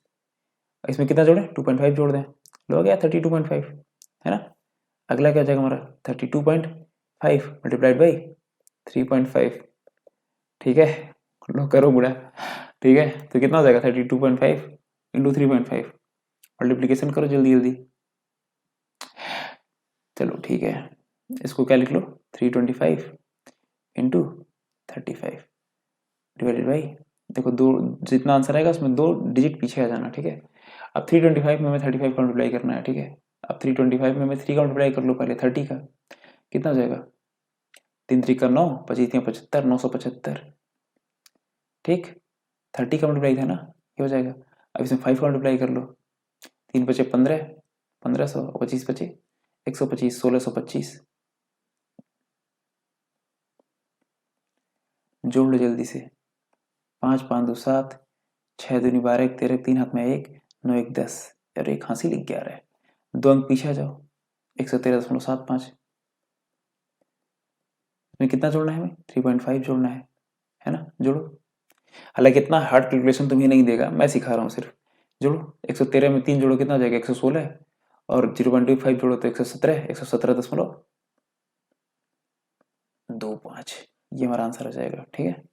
इसमें कितना जोड़े 2.5 जोड़ दें, लो गया 32.5, है ना। अगला क्या हो जाएगा हमारा 32.5 मल्टीप्लाइड बाई 3.5, ठीक है, लो करो बुढ़ा, ठीक है, तो कितना हो जाएगा 32.5 इंटू 3.5, मल्टीप्लीकेशन करो जल्दी जल्दी। चलो ठीक है, इसको क्या लिख लो, 325 इंटू 35 डिवाइडेड बाई, देखो दो, जितना आंसर आएगा उसमें 2 डिजिट पीछे आ जाना, ठीक है। अब 325 में हमें 35 का मल्टीप्लाई करना है, ठीक है। अब 325 में मैं 3 का मल्टीप्लाई कर लो पहले 30 का, कितना हो जाएगा, 3 3 का 9, 25 75, 975, ठीक। 30 का मल्टीप्लाई था ना, ये हो जाएगा। अब इसमें 5 का मल्टीप्लाई कर लो, 3 बचे 15, 1500, 25 बचे 125, 1625, जोड़ लो जल्दी से, 5 5 2 7, 6 2 12, 1 13, 3 हाथ में 1, 9 1 10, अरे एक हांसी लिख गया रहा है, 2 अंक पीछे आ जाओ, 113.75, इसमें कितना जोड़ना है हमें, 3.5 जोड़ना है ना, जोड़ो। हालांकि इतना हार्ड कैलकुलेशन तुम्हें नहीं देगा, मैं सिखा रहा हूँ सिर्फ, जोड़ो। 113 में 3 जोड़ो कितना हो जाएगा, 116, और 0.25 जोड़ो तो 117, 117.25, ये हमारा आंसर हो जाएगा, ठीक है,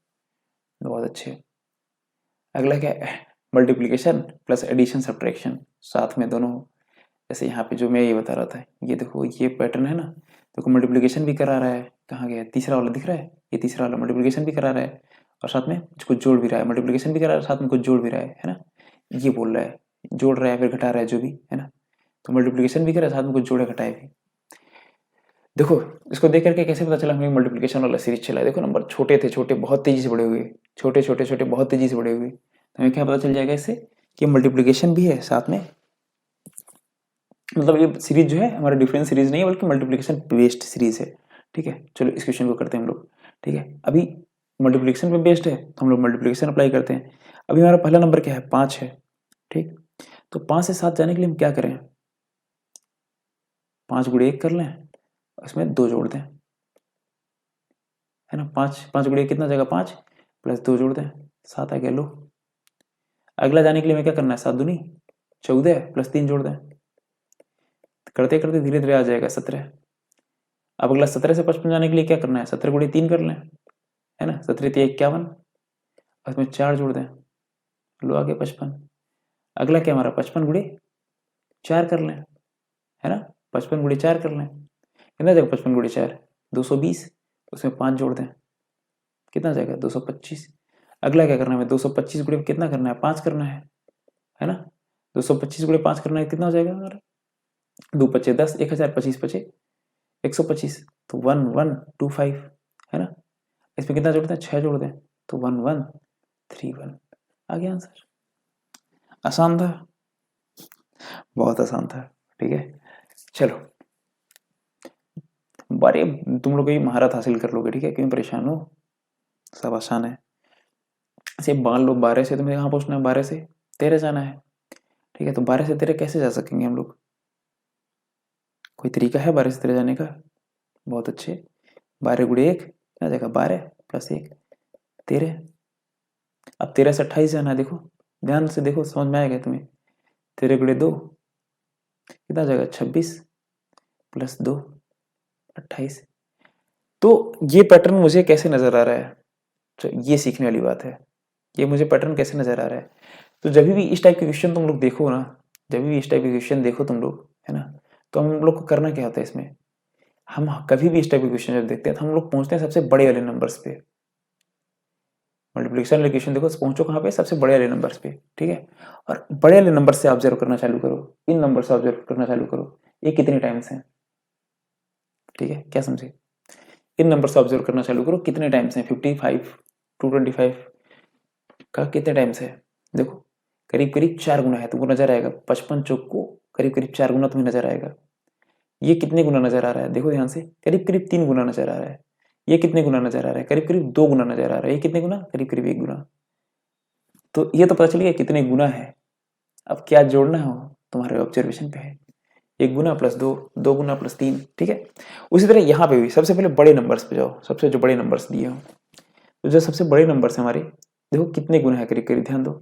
बहुत अच्छे। अगला क्या है, मल्टीप्लीकेशन प्लस एडिशन सब्ट्रैक्शन, साथ में दोनों, जैसे यहाँ पे जो मैं ये बता रहा था, ये देखो ये पैटर्न है ना, देखो मल्टीप्लिकेशन भी करा रहा है, कहाँ गया तीसरा वाला दिख रहा है, ये तीसरा वाला मल्टीप्लिकेशन भी करा रहा है और साथ में कुछ जोड़ भी रहा है, मल्टीप्लिकेशन भी करा रहा है साथ में कुछ जोड़ भी रहा है ना, ये बोल रहा है, जोड़ रहा है फिर घटा रहा है जो भी है ना, तो मल्टीप्लिकेशन भी करा है साथ में कुछ जोड़े घटाए भी। देखो इसको देख करके कैसे पता चला हमें मल्टीप्लिकेशन वाला सीरीज चला है, देखो नंबर छोटे थे, छोटे बहुत तेजी से बढ़े हुए, छोटे छोटे छोटे बहुत तेजी से बढ़े हुए, तो हमें क्या पता चल जाएगा इससे कि मल्टीप्लिकेशन भी है साथ में, मतलब ये सीरीज जो है हमारा डिफरेंस सीरीज नहीं है बल्कि मल्टीप्लिकेशन बेस्ड सीरीज है, ठीक है। चलो इस क्वेश्चन को करते हैं हम लोग, ठीक है। अभी मल्टीप्लिकेशन पे बेस्ड है तो हम लोग मल्टीप्लिकेशन अप्लाई करते हैं। अभी हमारा पहला नंबर क्या है, 5 है, ठीक। तो 5 से 7 जाने के लिए हम क्या करें, 5 गुणे 1 कर लें, उसमें 2 जोड़ दें, है ना। 5 गुणे कितना जाएगा, 5 प्लस 2 जोड़ दें, 7 आ गया। लो अगला जाने के लिए हमें क्या करना है, 7 दूनी 14 प्लस 3 जोड़ दें, करते करते धीरे धीरे आ जाएगा 17। अब अगला 17 से 55 जाने के लिए क्या करना है, 17 गुणे 3 कर लें, है ना, 17 3 51, उसमें 4 जोड़ दें, लो आगे 55। अगला क्या हमारा 55 गुणे 4 कर लें, है ना, 55 गुणे 4 कर लें, कितना जाएगा 55 गुणे 4, 220, उसमें 5 जोड़ दें, कितना जाएगा 225। अगला क्या करना है, 225 गुणे कितना करना है, 5 करना है ना, 225 गुणे 5 करना है, कितना हो जाएगा हमारा, 2 पचे 10, 1000, 25 पचे 125, तो 1125, है ना। इसमें कितना जोड़ते हैं, 6 जोड़ दें, तो 1131 आ गया आंसर। आसान था, बहुत आसान था, ठीक है। चलो बारे तुम लोग ये महारत हासिल कर लोगे, ठीक है, क्यों परेशान हो, सब आसान है। ऐसे मान लो 12 से तुम्हें कहाँ पहुंचना है, 12 से 13 जाना है, ठीक है। तो 12 से 13 कैसे जा सकेंगे हम लोग, कोई तरीका है 12 से 13 जाने का, बहुत अच्छे। 12 गुणे 1 क्या जाएगा, 12 प्लस 1 13। अब 13 से 28 जाना है, देखो ध्यान से देखो समझ में आएगा तुम्हें, 13 गुणे 2 कितना जाएगा, 26 प्लस 2 28। तो ये पैटर्न मुझे कैसे नजर आ रहा है, तो ये सीखने वाली बात है, ये मुझे पैटर्न कैसे नजर आ रहा है। तो जब भी इस टाइप के क्वेश्चन तुम लोग देखो ना, जब भी इस टाइप के क्वेश्चन देखो तुम लोग, है ना, तो हम लोग को करना क्या होता है इसमें, हम कभी भी इस टाइप के क्वेश्चन जब देखते हैं तो हम लोग पहुंचते हैं सबसे बड़े वाले नंबर्स पे। मल्टीप्लिकेशन वाले क्वेश्चन देखो पहुंचो कहाँ पे, सबसे बड़े वाले नंबर्स पे, ठीक है। और बड़े वाले नंबर से ऑब्जर्व करना चालू करो, इन नंबर से ऑब्जर्व करना चालू करो, ये कितने टाइम्स हैं, ठीक है, क्या समझे, इन नंबर से ऑब्जर्व करना चालू करो कितने टाइम्स हैं, 55 225 का कितने टाइम्स है, देखो करीब करीब 4 गुना है, तुमको नजर आएगा 55 चौक को करीब करीब 4 गुना तुम्हें नजर आएगा। ये कितने गुना नजर आ रहा है, देखो ध्यान से, करीब करीब 3 गुना नजर आ रहा है। ये कितने गुना नजर आ रहा है, करीब करीब 2 गुना नजर आ रहा है। ये कितने गुना, करीब करीब 1 गुना। तो ये तो पता चल गया कितने गुना है। अब क्या जोड़ना हो तुम्हारे ऑब्जर्वेशन पे है, 1 गुना प्लस 2, 2 गुना प्लस 3, ठीक है। उसी तरह यहाँ पे भी सबसे पहले बड़े नंबर्स पे जाओ, सबसे जो बड़े नंबर्स दिए हो, तो जो सबसे बड़े नंबर्स हमारे, देखो कितने गुना है करीब करीब, ध्यान दो,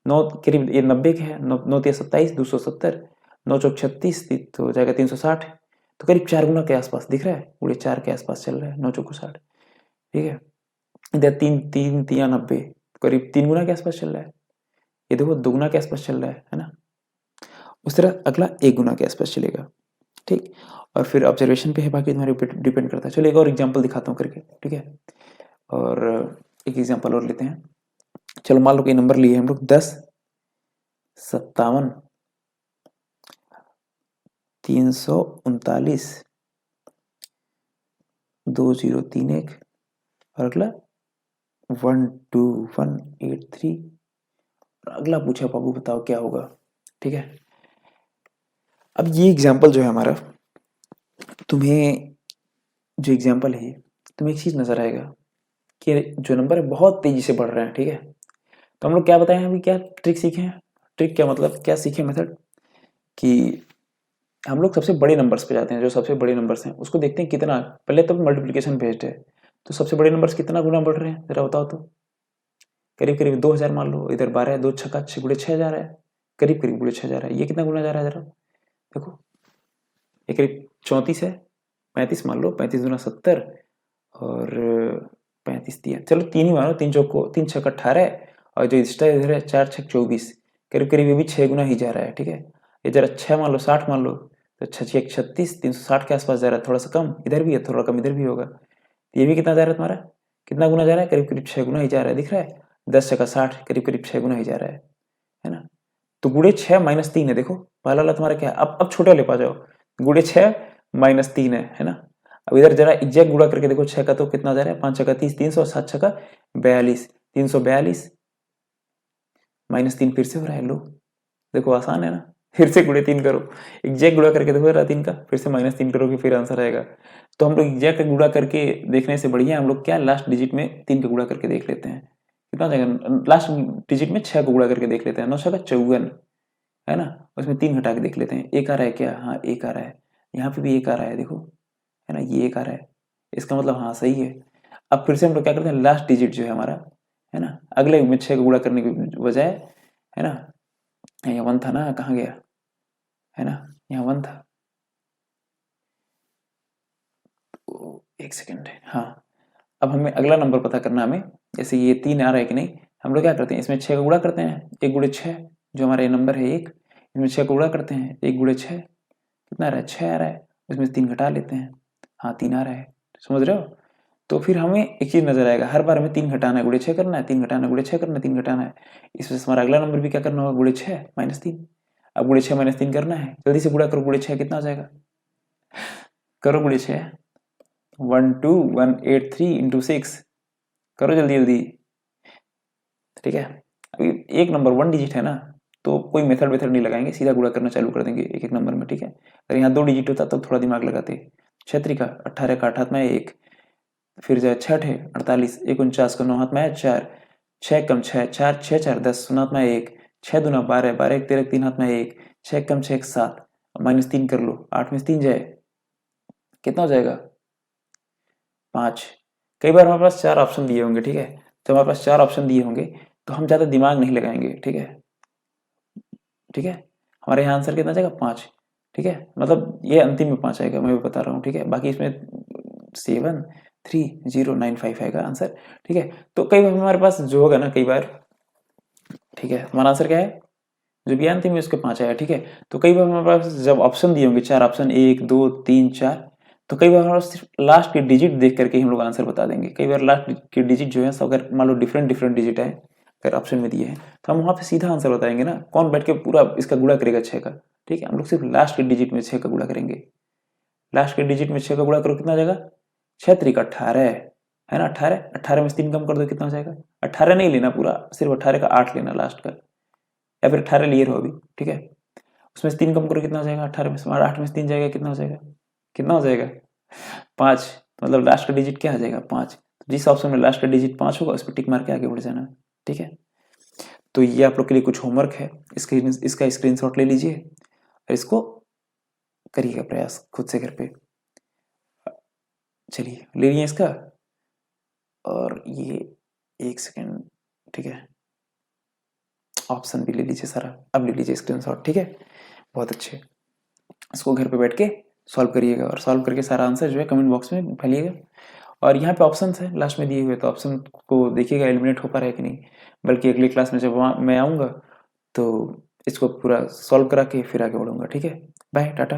9 करीब, ये 90 के है, 9 3 27 270, 9 चौक 36 तो हो जाएगा 360, तो करीब 4 गुना के आसपास दिख रहा है, पूरे 4 के आसपास चल रहा है, 9 चौक 60। ठीक है। इधर 3 3 3 90 करीब 3 गुना के आसपास चल रहा है। ये देखो 2 गुना के आसपास चल रहा है ना। उस तरह अगला 1 गुना के आसपास चलेगा, ठीक। और फिर ऑब्जर्वेशन पे है, बाकी तुम्हारे डिपेंड करता है। चलो एक और एग्जांपल दिखाता हूँ करके, ठीक है। और एक एग्जांपल और लेते हैं। चलो मान लो कि नंबर लिए हम लोग 10 57 339 2031 और अगला 12183। अगला पूछा बाबू बताओ क्या होगा, ठीक है। अब ये एग्जाम्पल जो है हमारा, तुम्हें जो एग्जाम्पल है तुम्हें एक चीज नजर आएगा कि जो नंबर है बहुत तेजी से बढ़ रहे हैं, ठीक है। तो हम लोग क्या बताए हैं अभी, क्या ट्रिक सीखे हैं। ट्रिक क्या मतलब, क्या सीखे मेथड, कि हम लोग सबसे बड़े नंबर्स पे जाते हैं। जो सबसे बड़े नंबर्स हैं उसको देखते हैं कितना, पहले तो मल्टीप्लिकेशन बेस्ड है, तो सबसे बड़े नंबर्स कितना गुना बढ़ रहे हैं जरा बताओ तो। करीब करीब 2000 मान लो, इधर 12 2 छक्का 6 गुणे 6 जा रहा है, करीब करीब गुणे 6 जा रहा है। ये कितना गुना जा रहा है जरा देखो, ये करीब 34 है। 35 मान लो, 35 दूना 70 और 35 3, चलो 3 ही मानो, 3 चौक को 3 छक्का 18 और जो एक्स्ट्रा इधर है 4 छक 24, करीब करीब ये भी 6 गुना ही जा रहा है, ठीक है। ये जरा 6 मान लो, 60 मान लो, तो 6 6 36 360 के आसपास जा रहा है। थोड़ा सा कम इधर भी है, थोड़ा कम इधर भी होगा। ये भी कितना जा रहा है तुम्हारा, कितना गुना जा रहा है, करीब करीब 6 गुना ही जा रहा है, दिख रहा है। 10 छक्का 60, करीब करीब 6 गुना ही जा रहा है ना। तो गुणे 6 माइनस 3 है, देखो पहला वाला तुम्हारा क्या है। अब छोटे वाले पा जाओ, गुणे 6 माइनस 3 है ना। अब इधर जरा एग्जैक्ट गुणा करके देखो, 6 का तो कितना जा रहा है, 5 छक्का 30 300, 7 छक्का 42 342 माइनस 3 फिर से हो रहा है। लो देखो आसान है ना, फिर से गुणे 3 करो, एग्जैक्ट गुणा करके देखो 3 का, फिर से माइनस 3 करोगे फिर आंसर आएगा। तो हम लोग एग्जैक्ट गुणा करके देखने से बढ़िया हम लोग क्या लास्ट डिजिट में 3 का गुणा करके देख लेते हैं कितना जाएगा। लास्ट डिजिट में 6 को गुणा करके देख लेते हैं, 9 छक्का 54 है ना। उसमें 3 घटा के देख लेते हैं, एक आ रहा है क्या, हाँ एक आ रहा है। यहाँ पे भी एक आ रहा है देखो, है ना, ये एक आ रहा है, इसका मतलब हाँ सही है। अब फिर से हम लोग क्या करते हैं, लास्ट डिजिट जो है हमारा, है ना, अगले में 6 को गुणा करने की बजाय, है ना, यहाँ 1 था ना, कहाँ गया, है ना, यहाँ 1 था। तो एक सेकेंड, हाँ। अब हमें अगला नंबर पता करना, हमें जैसे ये 3 आ रहा है कि नहीं, हम लोग क्या करते हैं, इसमें 6 का गुणा करते हैं, 1 गुणे 6, जो हमारा ये नंबर है 1, इसमें 6 का गुणा करते हैं, 1 गुणे 6 कितना आ रहा है, 6 आ रहा है, उसमें 3 घटा लेते हैं, हाँ 3 आ रहा है, समझ रहे हो। तो फिर हमें एक चीज नजर आएगा, हर बार हमें 3 घटाना है, गुणे 6 करना है, 3 घटाना है, गुणे 6 करना है, 3 घटाना है। इस वजह से हमारा अगला नंबर भी क्या करना होगा, गुणे 6 माइनस 3। अब गुणे 6 माइनस 3 करना है, जल्दी से गुणा करो, गुणे 6 कितना हो जाएगा, करो गुणे 6, 12183 इंटू 6, करो जल्दी जल्दी, ठीक है। अभी एक नंबर 1 डिजिट है ना, तो कोई मेथड वेथड नहीं लगाएंगे, सीधा गुणा करना चालू कर देंगे एक एक नंबर में, ठीक है। अगर यहाँ 2 डिजिट होता तो थोड़ा दिमाग लगाते। 6 का 18 का 8 हाथ में 1, फिर जाए 6 48, 1 49 का 9 हाथ में 4, 6 कम 6 4 6 4 10 सुना हाथ में 1, 6 दूना 12 12 1 13 3 हाथ में 1, 6 कम 6 7, माइनस 3 कर लो, 8 में से 3 जाए कितना हो जाएगा, 5। कई बार हमारे पास 4 ऑप्शन दिए होंगे, ठीक है। तो हमारे पास 4 ऑप्शन दिए होंगे तो हम ज़्यादा दिमाग नहीं लगाएंगे, ठीक है, ठीक है। हमारे यहाँ आंसर कितना जाएगा, 5, ठीक है। मतलब ये अंतिम में 5 आएगा, मैं भी बता रहा हूँ, ठीक है। बाकी इसमें 73095 आएगा आंसर, ठीक है। तो कई बार हमारे पास जो होगा ना, कई बार, ठीक है, हमारा आंसर क्या है, जो भी अंतिम में उसके 5 आया, ठीक है। तो कई बार हमारे पास जब ऑप्शन दिए होंगे 4 ऑप्शन, 1 2 3 4, तो कई बार हमारे पास सिर्फ लास्ट के डिजिट देख करके हम लोग आंसर बता देंगे। कई बार लास्ट के डिजिट जो है सब अगर मान लो डिफरेंट डिफरेंट डिजिट है, अगर ऑप्शन में दिए हैं, तो हम वहाँ पे सीधा आंसर बताएंगे ना, कौन बैठ के पूरा इसका गुणा करेगा 6 का, ठीक है। हम लोग सिर्फ लास्ट के डिजिट में 6 का गुणा करेंगे। लास्ट के डिजिट में 6 का गुणा करो, कितना आ जाएगा, 6 3 18 है ना। 18 18 में से 3 कम कर दो, कितना हो जाएगा, 18 नहीं लेना पूरा, सिर्फ 18 का 8 लेना लास्ट का, या फिर 18 लिए रहो अभी, ठीक है। उसमें से 3 कम करो, कितना हो जाएगा, 18 में से 8 में से 3 जाएगा, कितना हो जाएगा, कितना हो जाएगा, 5। मतलब लास्ट का डिजिट क्या आ जाएगा, 5। जिस ऑप्शन में लास्ट का डिजिट 5 होगा उस पर टिक मार के आगे बढ़ जाना, ठीक है। तो ये आप लोग के लिए कुछ होमवर्क है, इसका स्क्रीनशॉट ले लीजिए और इसको करिएगा प्रयास खुद से घर पे। चलिए ले लिए इसका, और ये एक सेकेंड, ठीक है, ऑप्शन भी ले लीजिए सारा, अब ले लीजिए स्क्रीनशॉट, ठीक है, बहुत अच्छे। इसको घर पे बैठ के सॉल्व करिएगा और सॉल्व करके सारा आंसर जो है कमेंट बॉक्स में फैलिएगा। और यहाँ पे ऑप्शन है लास्ट में दिए हुए, तो ऑप्शन को देखिएगा एलिमिनेट हो पा रहा है कि नहीं। बल्कि अगली क्लास में जब मैं आऊँगा तो इसको पूरा सॉल्व करा के फिर आगे बढ़ूँगा। ठीक है, बाय, टाटा।